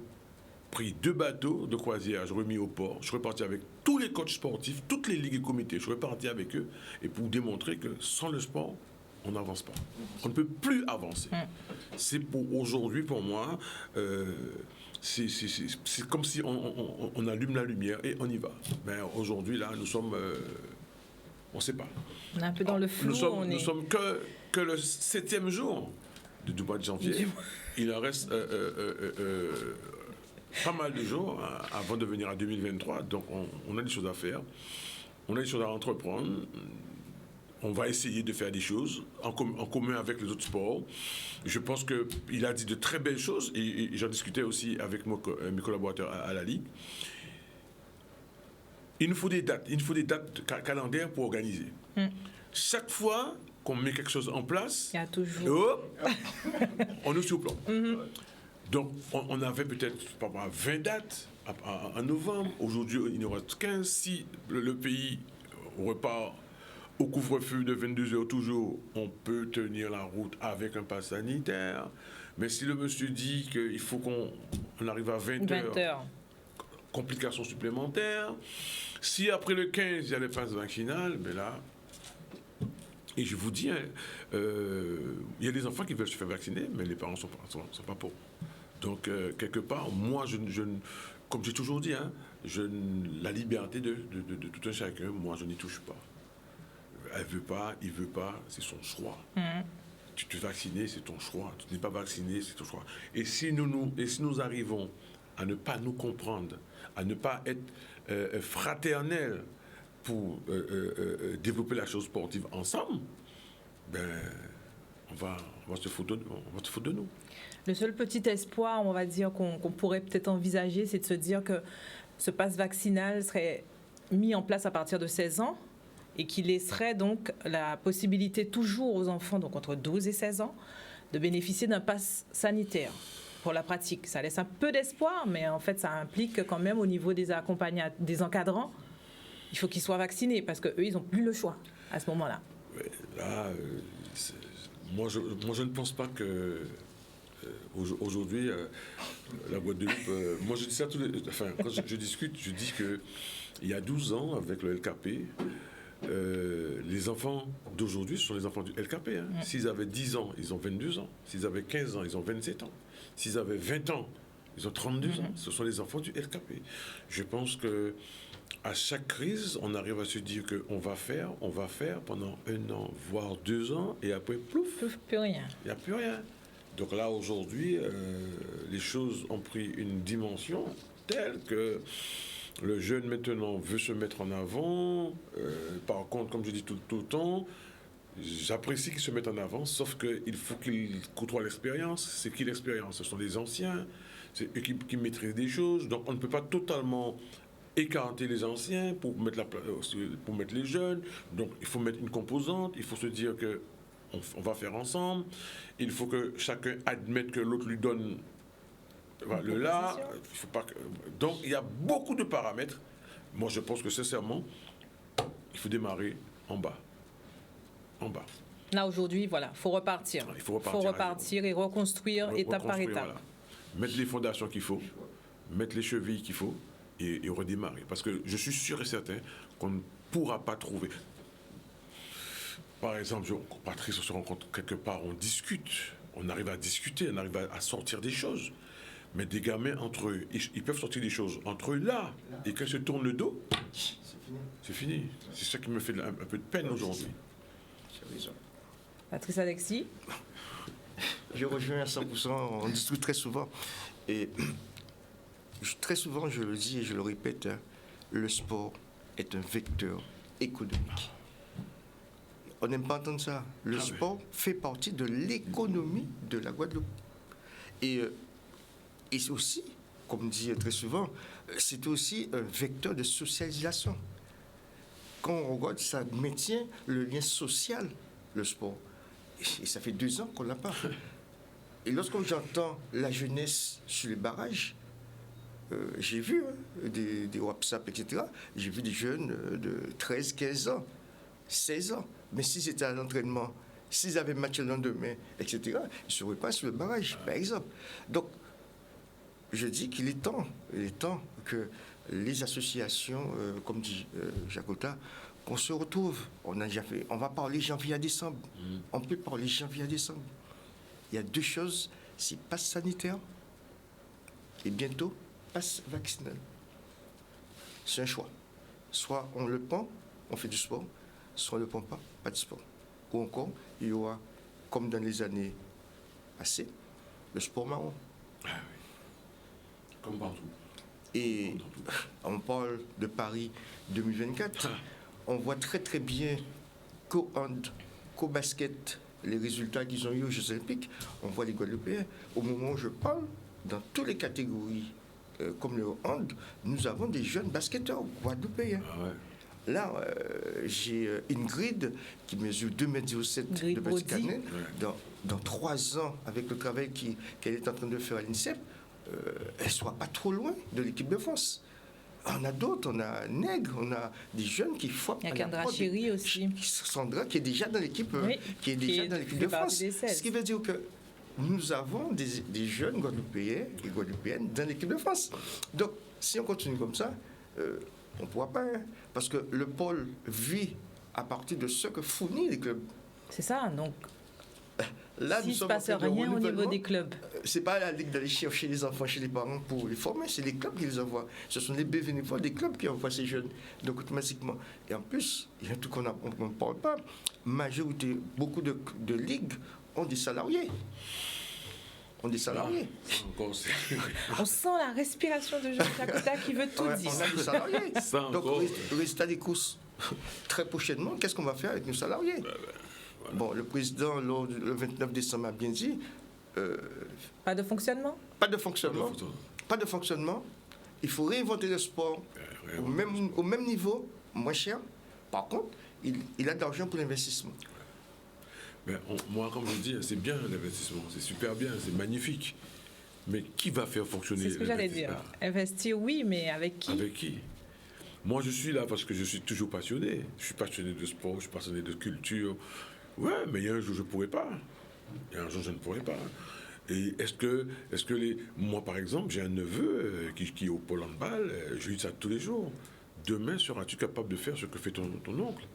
pris 2 bateaux de croisière, j'aurais mis au port, je serais parti avec tous les coachs sportifs, toutes les ligues et comités, je serais parti avec eux et pour démontrer que sans le sport, on n'avance pas. On ne peut plus avancer. C'est pour aujourd'hui, pour moi, c'est comme si on allume la lumière et on y va. Mais aujourd'hui, là, nous sommes... on ne sait pas. On est un peu dans le flou. Nous sommes que le 7e jour du mois de janvier. Il en reste pas mal de jours avant de venir à 2023. Donc, on a des choses à faire. On a des choses à entreprendre. On va essayer de faire des choses en commun avec les autres sports. Je pense qu'il a dit de très belles choses et j'en discutais aussi avec mes collaborateurs à la Ligue. Il nous faut des dates, calendaires pour organiser. Chaque fois qu'on met quelque chose en place, il y a toujours... on nous surplombe. Donc, on avait peut-être 20 dates en novembre. Aujourd'hui, il nous reste 15. Si le pays repart au couvre-feu de 22h toujours, on peut tenir la route avec un pass sanitaire. Mais si le monsieur dit qu'il faut qu'on arrive à 20 heures, complications supplémentaires. Si après le 15, il y a les phases vaccinales, ben là, et je vous dis, il y a des enfants qui veulent se faire vacciner, mais les parents ne sont pas pour. Donc, quelque part, moi, comme j'ai toujours dit, la liberté de tout un chacun, moi, je n'y touche pas. Elle ne veut pas, il ne veut pas, c'est son choix. Tu te vaccines, c'est ton choix. Tu n'es pas vacciné, c'est ton choix. Et si nous arrivons à ne pas nous comprendre, à ne pas être fraternels pour développer la chose sportive ensemble, ben, on va se foutre de nous. Le seul petit espoir, on va dire, qu'on pourrait peut-être envisager, c'est de se dire que ce pass vaccinal serait mis en place à partir de 16 ans et qui laisserait donc la possibilité toujours aux enfants, donc entre 12 et 16 ans, de bénéficier d'un pass sanitaire pour la pratique. Ça laisse un peu d'espoir, mais en fait, ça implique quand même au niveau des des encadrants, il faut qu'ils soient vaccinés parce qu'eux, ils n'ont plus le choix à ce moment-là. Là, moi, je ne pense pas que aujourd'hui, la Guadeloupe... moi, je dis ça quand je discute, je dis qu'il y a 12 ans, avec le LKP, les enfants d'aujourd'hui, ce sont les enfants du LKP. S'ils avaient 10 ans, ils ont 22 ans. S'ils avaient 15 ans, ils ont 27 ans. S'ils avaient 20 ans, ils ont 32 ans. Ce sont les enfants du LKP. Je pense que à chaque crise, on arrive à se dire qu'on va faire pendant 1 an, voire 2 ans, et après, plouf, plus rien. Il n'y a plus rien. Donc là, aujourd'hui, les choses ont pris une dimension telle que le jeune, maintenant, veut se mettre en avant. Par contre, comme je dis tout le temps, j'apprécie qu'il se mette en avant, sauf qu'il faut qu'il côtoie l'expérience. C'est qui l'expérience? Ce sont les anciens, c'est eux qui maîtrisent des choses. Donc, on ne peut pas totalement écarter les anciens pour mettre les jeunes. Donc, il faut mettre une composante. Il faut se dire que on va faire ensemble. Il faut que chacun admette que l'autre lui donne le là. Il faut pas que... Donc, il y a beaucoup de paramètres. Moi, je pense que sincèrement, il faut démarrer en bas. Là, aujourd'hui, voilà, il faut repartir. Il faut repartir et reconstruire étape par étape. Voilà. Mettre les fondations qu'il faut, mettre les chevilles qu'il faut et redémarrer. Parce que je suis sûr et certain qu'on ne pourra pas trouver... Par exemple, Patrice, on se rencontre quelque part, on discute, on arrive à discuter, on arrive à sortir des choses. Mais des gamins entre eux, ils peuvent sortir des choses entre eux là, et quand ils se tournent le dos, c'est fini. C'est ça qui me fait un peu de peine aujourd'hui. Patrice Alexis? Je rejoins à 100%, on discute très souvent. Et très souvent, je le dis et je le répète, le sport est un vecteur économique. On n'aime pas entendre ça. Le sport fait partie de l'économie de la Guadeloupe. Et c'est aussi, comme dit très souvent, c'est aussi un vecteur de socialisation. Quand on regarde, ça maintient le lien social, le sport. Et ça fait 2 ans qu'on ne l'a pas. Et lorsque j'entends la jeunesse sur les barrages, j'ai vu des WhatsApp, etc. J'ai vu des jeunes de 13, 15 ans, 16 ans. Mais s'ils étaient à l'entraînement, s'ils avaient match le lendemain, etc., ils ne seraient pas sur le barrage, par exemple. Donc, je dis qu'il est temps que les associations, comme dit Jacota, qu'on se retrouve. On va parler janvier à décembre. On peut parler janvier à décembre. Il y a 2 choses, c'est passe sanitaire et bientôt passe vaccinal. C'est un choix. Soit on le prend, on fait du sport, soit on ne le prend pas de sport. Ou encore, il y aura, comme dans les années passées, le sport marron. Ah oui. Comme partout. Et on parle de Paris 2024. On voit très très bien qu'au hand, qu'au basket, les résultats qu'ils ont eu aux Jeux Olympiques, on voit les Guadeloupéens. Au moment où je parle, dans toutes les catégories, comme le hand, nous avons des jeunes basketteurs guadeloupéens. Ah ouais. Là, j'ai Ingrid qui mesure 2,07 m de petit canet. Dans 3 ans, avec le travail qu'elle est en train de faire à l'INSEP, elle ne soit pas trop loin de l'équipe de France. On a d'autres, on a Nègre, on a des jeunes qui frappent. Il y a Kendra Chéri aussi. Sandra qui est déjà dans l'équipe, oui, qui est déjà dans l'équipe de France. Ce qui veut dire que nous avons des jeunes Guadeloupéens et Guadeloupéennes dans l'équipe de France. Donc, si on continue comme ça, on ne pourra pas. Hein, parce que le pôle vit à partir de ce que fournissent les clubs. C'est ça, donc Là, s'il ne se passe rien au niveau des clubs. C'est pas la Ligue d'aller chercher les enfants chez les parents pour les former, c'est les clubs qui les envoient. Ce sont les bénévoles des clubs qui envoient ces jeunes. Donc automatiquement. Et en plus, il y a un truc qu'on ne parle pas. Majorité, beaucoup de ligues ont des salariés. On sent la respiration de Jean Jacotta qui veut tout dire. On a des salariés. Donc, le résultat des courses, très prochainement, qu'est-ce qu'on va faire avec nos salariés? Voilà. Bon, le président, le 29 décembre, a bien dit... pas de fonctionnement. Pas de fonctionnement. Il faut réinventer le sport au même niveau, moins cher. Par contre, il a de l'argent pour l'investissement. Mais moi, comme je dis, c'est bien l'investissement, c'est super bien, c'est magnifique. Mais qui va faire fonctionner C'est ce que j'allais dire. Investir, oui, mais avec qui? Avec qui? Moi, je suis là parce que je suis toujours passionné. Je suis passionné de sport, je suis passionné de culture. Ouais, mais il y a un jour, je ne pourrai pas. Il y a un jour, je ne pourrai pas. Et est-ce que moi, par exemple, j'ai un neveu qui est au pôle handball, je lui dis ça tous les jours. Demain, seras-tu capable de faire ce que fait ton oncle?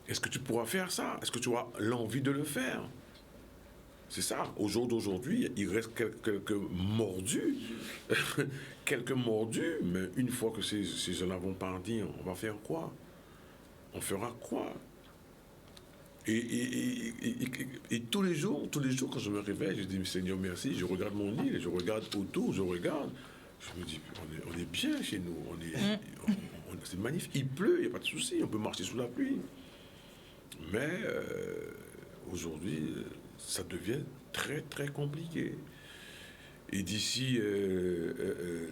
Est-ce que tu pourras faire ça? Est-ce que tu auras l'envie de le faire? C'est ça. Au jour d'aujourd'hui, il reste quelques mordus. Quelques mordus, mais une fois que ces gens-là vont partir, on va faire quoi? On fera quoi? Et tous les jours, quand je me réveille, je dis, Seigneur, merci, je regarde mon île, je regarde autour, je me dis, on est bien chez nous, c'est magnifique. Il pleut, il n'y a pas de souci, on peut marcher sous la pluie. Mais aujourd'hui, ça devient très, très compliqué. Et d'ici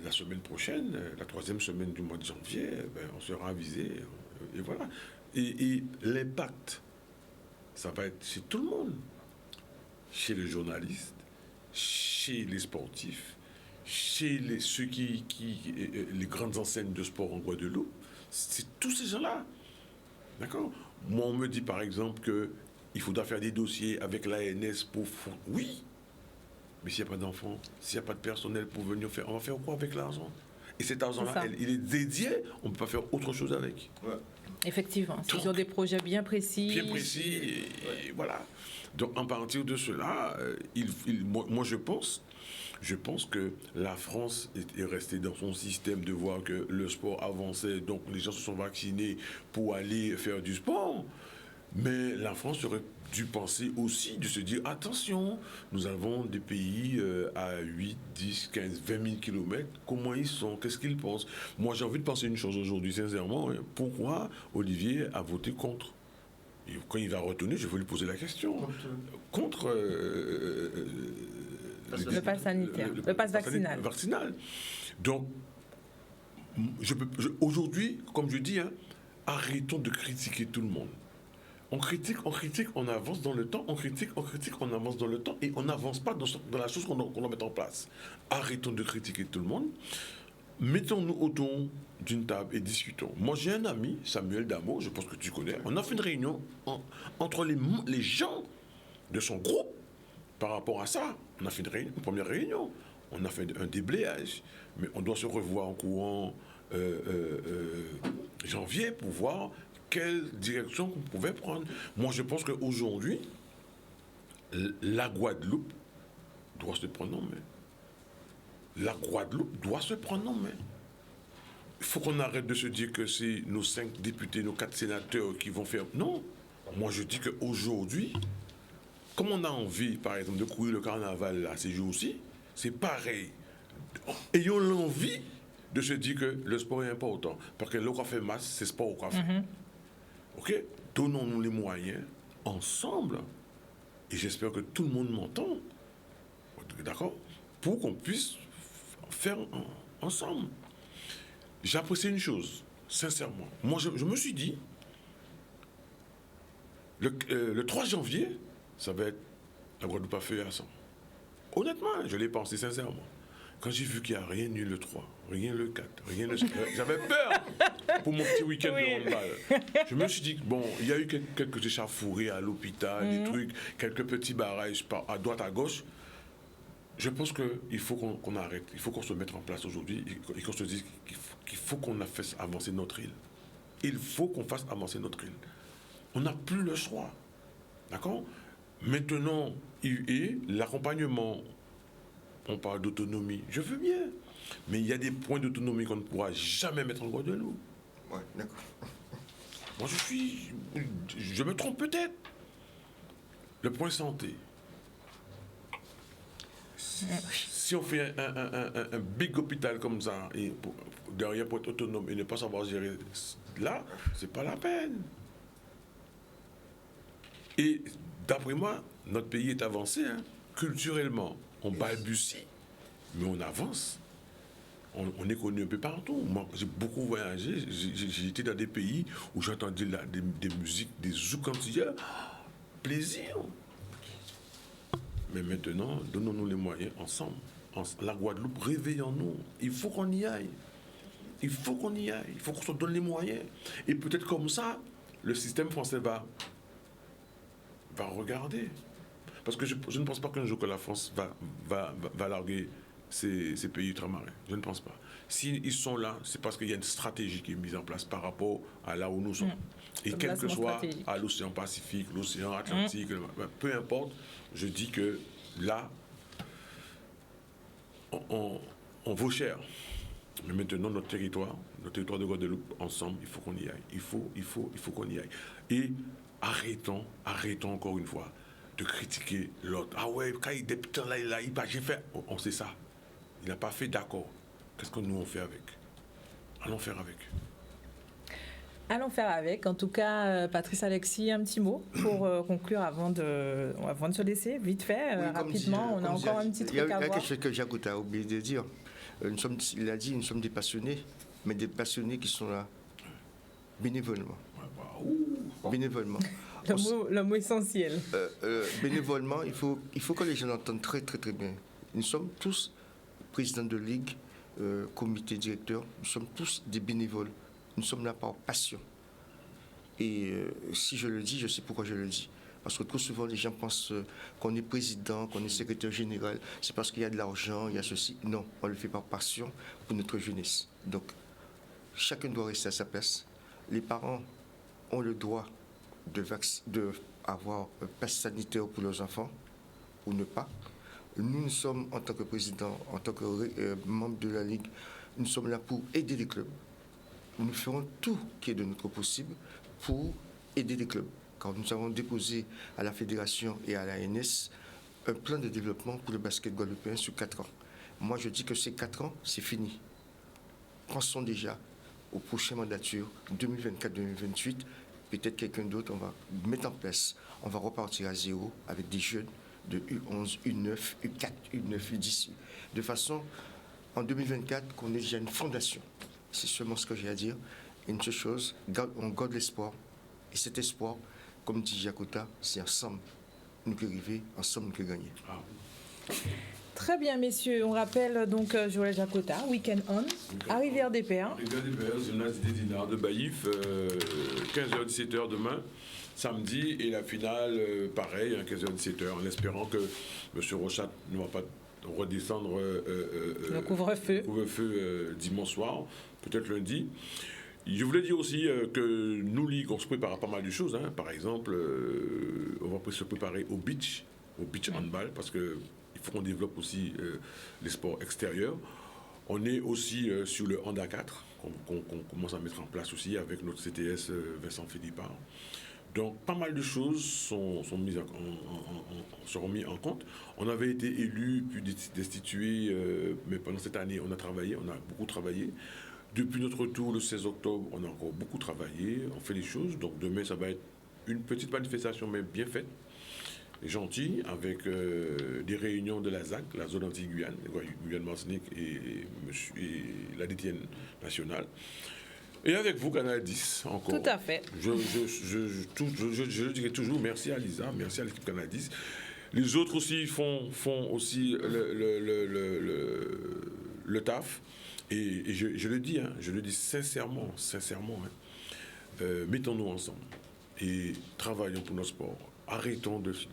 la semaine prochaine, la 3e semaine du mois de janvier, on sera avisé. Et voilà. Et l'impact, ça va être chez tout le monde. Chez les journalistes, chez les sportifs, chez ceux les grandes enseignes de sport en Guadeloupe. C'est tous ces gens-là. D'accord? Moi, on me dit par exemple qu'il faudra faire des dossiers avec l'ANS pour... Oui, mais s'il n'y a pas d'enfants, s'il n'y a pas de personnel pour venir faire, on va faire quoi avec l'argent? Et cet argent-là, il est dédié, on ne peut pas faire autre chose avec. Ouais. Effectivement, c'est sur des projets bien précis. Bien précis, et voilà. Donc, à partir de cela, moi, je pense que la France est restée dans son système de voir que le sport avançait, donc les gens se sont vaccinés pour aller faire du sport. Mais la France aurait dû penser aussi, de se dire, attention, nous avons des pays à 8, 10, 15, 20 000 kilomètres, comment ils sont, qu'est-ce qu'ils pensent? Moi, j'ai envie de penser une chose aujourd'hui, sincèrement, pourquoi Olivier a voté contre? Et quand il va retourner, je vais lui poser la question. Contre le pass sanitaire, le pass vaccinal. Donc, aujourd'hui, comme je dis, arrêtons de critiquer tout le monde. On critique, on avance dans le temps, on critique, on avance dans le temps, et on n'avance pas dans la chose qu'on doit mettre en place. Arrêtons de critiquer tout le monde. Mettons-nous autour d'une table et discutons. Moi, j'ai un ami, Samuel Damo, je pense que tu connais. On a fait une réunion entre les gens de son groupe par rapport à ça. On a fait une première réunion. On a fait un déblayage. Mais on doit se revoir en courant janvier pour voir quelle direction qu'on pouvait prendre. Moi, je pense qu'aujourd'hui, la Guadeloupe doit se prendre en main. La Guadeloupe doit se prendre en main. Il faut qu'on arrête de se dire que c'est nos 5 députés, nos 4 sénateurs qui vont faire... Non. Moi, je dis qu'aujourd'hui, comme on a envie, par exemple, de courir le carnaval à ces jours-ci, c'est pareil. Ayons l'envie de se dire que le sport est important. Parce que le qu'on fait masse, c'est sport au qu'on fait. Mm-hmm. OK? Donnons-nous les moyens, ensemble, et j'espère que tout le monde m'entend, d'accord? Pour qu'on puisse faire ensemble. J'apprécie une chose, sincèrement. Moi, je me suis dit, le 3 janvier, ça va être la Guadeloupe à feu et à sang. Honnêtement, je l'ai pensé sincèrement. Quand j'ai vu qu'il n'y a rien eu le 3, rien le 4, rien le 5, j'avais peur pour mon petit week-end de handball. Je me suis dit, bon, il y a eu quelques échauffourées à l'hôpital, des trucs, quelques petits barrages à droite, à gauche. Je pense qu'il faut qu'on arrête, il faut qu'on se mette en place aujourd'hui et qu'on se dise qu'il faut qu'on fasse avancer notre île. Il faut qu'on fasse avancer notre île. On n'a plus le choix. D'accord? Maintenant, et l'accompagnement, on parle d'autonomie, je veux bien. Mais il y a des points d'autonomie qu'on ne pourra jamais mettre en Guadeloupe. Ouais, d'accord. Moi, je me trompe peut-être. Le point santé. Si on fait un big hôpital comme ça, et derrière pour être autonome et ne pas savoir gérer là, c'est pas la peine. Et d'après moi, notre pays est avancé, hein. Culturellement, on balbutie, mais on avance. On est connu un peu partout. Moi, j'ai beaucoup voyagé. J'ai été dans des pays où j'entendais des musiques, des zoukantillères. Plaisir. Mais maintenant, donnons-nous les moyens ensemble. La Guadeloupe, réveillons-nous. Il faut qu'on y aille. Il faut qu'on y aille. Il faut qu'on se donne les moyens. Et peut-être comme ça, le système français va regarder. Parce que je ne pense pas qu'un jour que la France va larguer ces pays ultramarins. Je ne pense pas. S'ils sont là, c'est parce qu'il y a une stratégie qui est mise en place par rapport à là où nous sommes. Et quel que soit à l'océan Pacifique, l'océan Atlantique, peu importe, je dis que là, on vaut cher. Mais maintenant, notre territoire de Guadeloupe, ensemble, il faut qu'on y aille. Il faut qu'on y aille. Et arrêtons encore une fois de critiquer l'autre. Ah ouais, quand il est là, j'ai fait. On sait ça. Il n'a pas fait, d'accord. Qu'est-ce que nous on fait avec? Allons faire avec. Allons faire avec. En tout cas, Patrice Alexis, un petit mot pour conclure avant de se laisser, vite fait, oui, rapidement. On a encore un petit truc à voir. Il y a quelque chose que Jacques a oublié de dire. Il a dit, nous sommes des passionnés, mais des passionnés qui sont là bénévolement. Bénévolement. Le mot essentiel. Bénévolement, il faut que les gens l'entendent très, très, très bien. Nous sommes tous présidents de ligue, comité directeur, nous sommes tous des bénévoles. Nous sommes là par passion. Et si je le dis, je sais pourquoi je le dis. Parce que trop souvent, les gens pensent qu'on est président, qu'on est secrétaire général. C'est parce qu'il y a de l'argent, il y a ceci. Non, on le fait par passion pour notre jeunesse. Donc, chacun doit rester à sa place. Les parents ont le droit d'avoir un pass sanitaire pour leurs enfants, ou ne pas. Nous sommes, en tant que président, en tant que membre de la Ligue, nous sommes là pour aider les clubs. Nous ferons tout qui est de notre possible pour aider les clubs. Car nous avons déposé à la Fédération et à l'ANS un plan de développement pour le basket guadeloupéen sur 4 ans. Moi, je dis que ces 4 ans, c'est fini. Pensons déjà aux prochaines mandatures, 2024-2028. Peut-être quelqu'un d'autre, on va mettre en place. On va repartir à zéro avec des jeunes de U11, U9, U4, U9, U10. De façon, en 2024, qu'on ait déjà une fondation. C'est seulement ce que j'ai à dire. Une seule chose, on garde l'espoir. Et cet espoir, comme dit Jakota, c'est ensemble. Nous qui arrivons, ensemble, nous qui gagnons. Très bien, messieurs. On rappelle donc Joël Jakota, Weekend On, à Rivière-des-Pères. Rivière-des-Pères, gymnase des dinars de Baïf, 15h-17h demain, samedi. Et la finale, pareil, 15h-17h, en espérant que M. Rochat ne va pas redescendre le couvre-feu dimanche soir, peut-être lundi. Je voulais dire aussi que nous, Ligue, on se prépare à pas mal de choses. Hein. Par exemple, on va se préparer au beach handball, parce qu'il faut qu'on développe aussi les sports extérieurs. On est aussi sur le Honda 4, qu'on commence à mettre en place aussi avec notre CTS Vincent Philippard. Donc, pas mal de choses seront mises en compte. On avait été élus, puis destitués, mais pendant cette année, on a beaucoup travaillé. Depuis notre retour le 16 octobre, on a encore beaucoup travaillé, on fait les choses. Donc, demain, ça va être une petite manifestation, mais bien faite, gentille, avec des réunions de la ZAC, la zone anti-Guyane, Guyane-Martinique et la DTN nationale. Et avec vous, Canal 10, encore. Tout à fait. Je le dirai toujours, merci à Lisa, merci à l'équipe Canal 10. Les autres aussi font aussi le taf. Et je le dis, je le dis sincèrement. Mettons-nous ensemble et travaillons pour notre sport. Arrêtons de se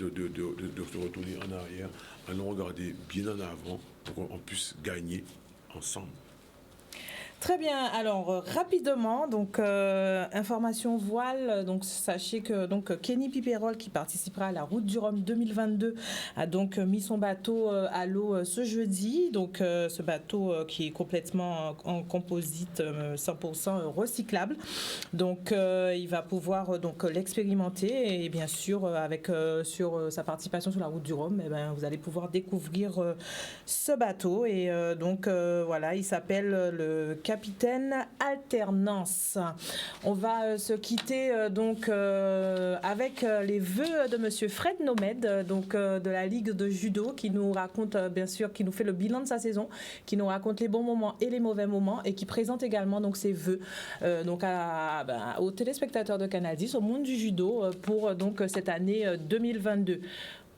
retourner en arrière, allons regarder bien en avant pour qu'on puisse gagner ensemble. Très bien. Alors rapidement, donc information voile. Donc sachez que Kenny Piperol, qui participera à la Route du Rhum 2022, a donc mis son bateau à l'eau ce jeudi. Donc ce bateau qui est complètement en composite 100% recyclable. Donc il va pouvoir donc l'expérimenter et bien sûr avec sur sa participation sur la Route du Rhum, vous allez pouvoir découvrir ce bateau et voilà, il s'appelle le Capitaine Alternance. On va se quitter avec les vœux de monsieur Fred Nomed, de la Ligue de judo, qui nous raconte bien sûr, qui nous fait le bilan de sa saison, qui nous raconte les bons moments et les mauvais moments et qui présente également donc ses vœux aux téléspectateurs de Canal 10, au monde du judo pour cette année 2022.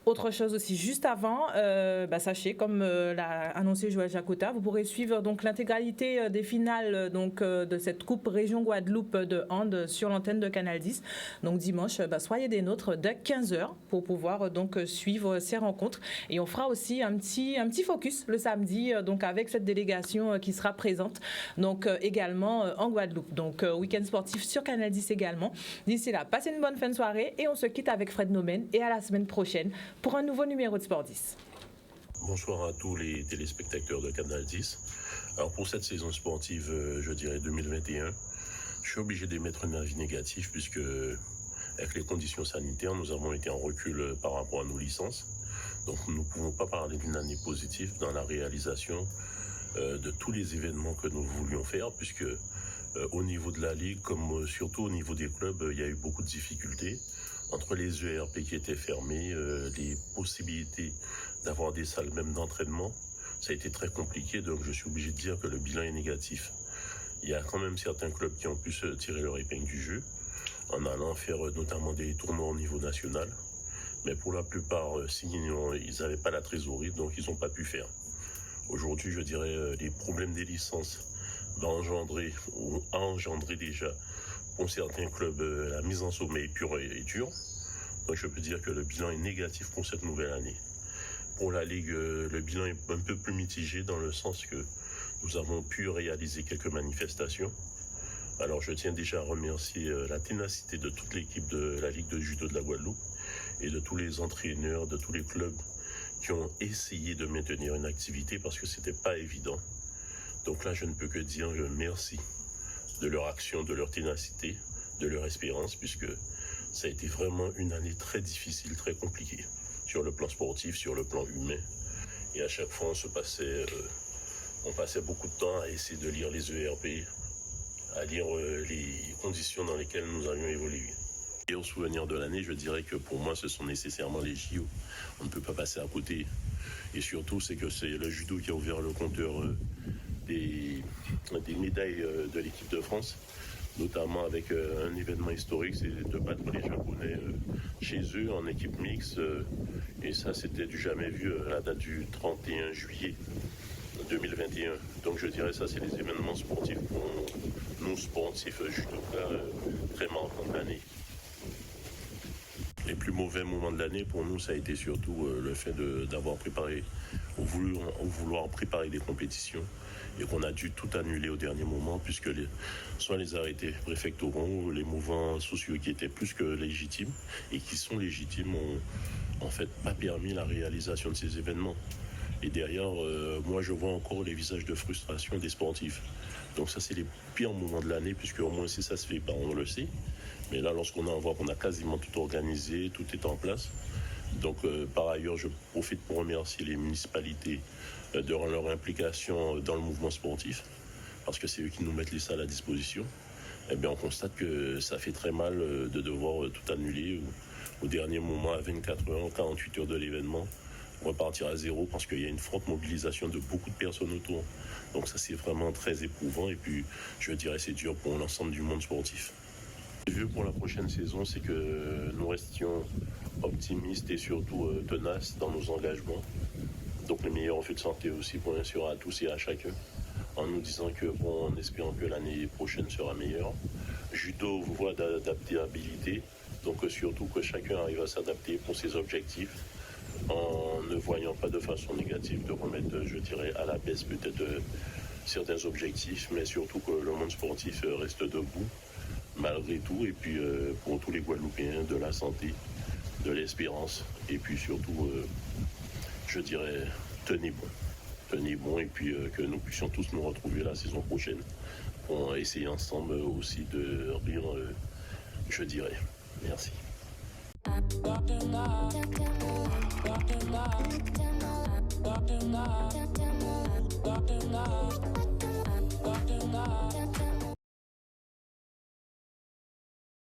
Autre chose aussi, juste avant, sachez, comme l'a annoncé Joël Jacota, vous pourrez suivre donc l'intégralité des finales de cette Coupe Région Guadeloupe de hand sur l'antenne de Canal 10. Donc dimanche, soyez des nôtres dès 15h pour pouvoir suivre ces rencontres. Et on fera aussi un petit focus le samedi avec cette délégation qui sera présente également en Guadeloupe. Donc week-end sportif sur Canal 10 également. D'ici là, passez une bonne fin de soirée et on se quitte avec Fred Nomen et à la semaine prochaine pour un nouveau numéro de Sport 10. Bonsoir à tous les téléspectateurs de Canal 10. Alors pour cette saison sportive, je dirais 2021, je suis obligé d'émettre un avis négatif puisque avec les conditions sanitaires, nous avons été en recul par rapport à nos licences. Donc nous ne pouvons pas parler d'une année positive dans la réalisation de tous les événements que nous voulions faire puisque au niveau de la Ligue, comme surtout au niveau des clubs, il y a eu beaucoup de difficultés. Entre les ERP qui étaient fermés, les possibilités d'avoir des salles même d'entraînement, ça a été très compliqué, donc je suis obligé de dire que le bilan est négatif. Il y a quand même certains clubs qui ont pu se tirer leur épingle du jeu, en allant faire notamment des tournois au niveau national, mais pour la plupart, ils n'avaient pas la trésorerie, donc ils n'ont pas pu faire. Aujourd'hui, je dirais, les problèmes des licences a engendré déjà pour certains clubs la mise en sommeil pure et dure. Donc je peux dire que le bilan est négatif pour cette nouvelle année. Pour la Ligue, le bilan est un peu plus mitigé dans le sens que nous avons pu réaliser quelques manifestations. Alors je tiens déjà à remercier la ténacité de toute l'équipe de la Ligue de judo de la Guadeloupe et de tous les entraîneurs, de tous les clubs qui ont essayé de maintenir une activité parce que c'était pas évident. Donc là je ne peux que dire merci de leur action, de leur ténacité, de leur espérance, puisque ça a été vraiment une année très difficile, très compliquée, sur le plan sportif, sur le plan humain. Et à chaque fois, on passait beaucoup de temps à essayer de lire les ERP, à lire les conditions dans lesquelles nous avions évolué. Et au souvenir de l'année, je dirais que pour moi, ce sont nécessairement les JO. On ne peut pas passer à côté. Et surtout, c'est que c'est le judo qui a ouvert le compteur des médailles de l'équipe de France, notamment avec un événement historique, c'est de battre les Japonais chez eux en équipe mixte. Et ça, c'était du jamais vu à la date du 31 juillet 2021. Donc je dirais ça, c'est les événements sportifs pour nous sportifs judokas très marquants de l'année. Les plus mauvais moments de l'année pour nous, ça a été surtout le fait d'avoir préparé, ou vouloir préparer des compétitions et qu'on a dû tout annuler au dernier moment puisque soit les arrêtés préfectoraux ou les mouvements sociaux qui étaient plus que légitimes et qui sont légitimes ont en fait pas permis la réalisation de ces événements. Et derrière, moi je vois encore les visages de frustration des sportifs. Donc ça c'est les pires moments de l'année puisque au moins si ça se fait, on le sait. Mais là, lorsqu'on voit qu'on a quasiment tout organisé, tout est en place. Donc, par ailleurs, je profite pour remercier les municipalités de leur implication dans le mouvement sportif, parce que c'est eux qui nous mettent les salles à disposition. Eh bien, on constate que ça fait très mal de devoir tout annuler au dernier moment, à 24 heures, 48 heures de l'événement, repartir à zéro, parce qu'il y a une forte mobilisation de beaucoup de personnes autour. Donc ça, c'est vraiment très éprouvant. Et puis, je dirais, c'est dur pour l'ensemble du monde sportif. Le vœu pour la prochaine saison, c'est que nous restions optimistes et surtout tenaces dans nos engagements. Donc les meilleurs refus de santé aussi, bien sûr, à tous et à chacun, en nous disant que, bon, en espérant que l'année prochaine sera meilleure. Judo, voie d'adaptabilité, donc surtout que chacun arrive à s'adapter pour ses objectifs, en ne voyant pas de façon négative de remettre, je dirais, à la baisse peut-être certains objectifs, mais surtout que le monde sportif reste debout, malgré tout, et puis pour tous les Guadeloupéens, de la santé, de l'espérance, et puis surtout, je dirais, tenez bon, et puis que nous puissions tous nous retrouver la saison prochaine pour essayer ensemble aussi de rire, je dirais. Merci. Doctor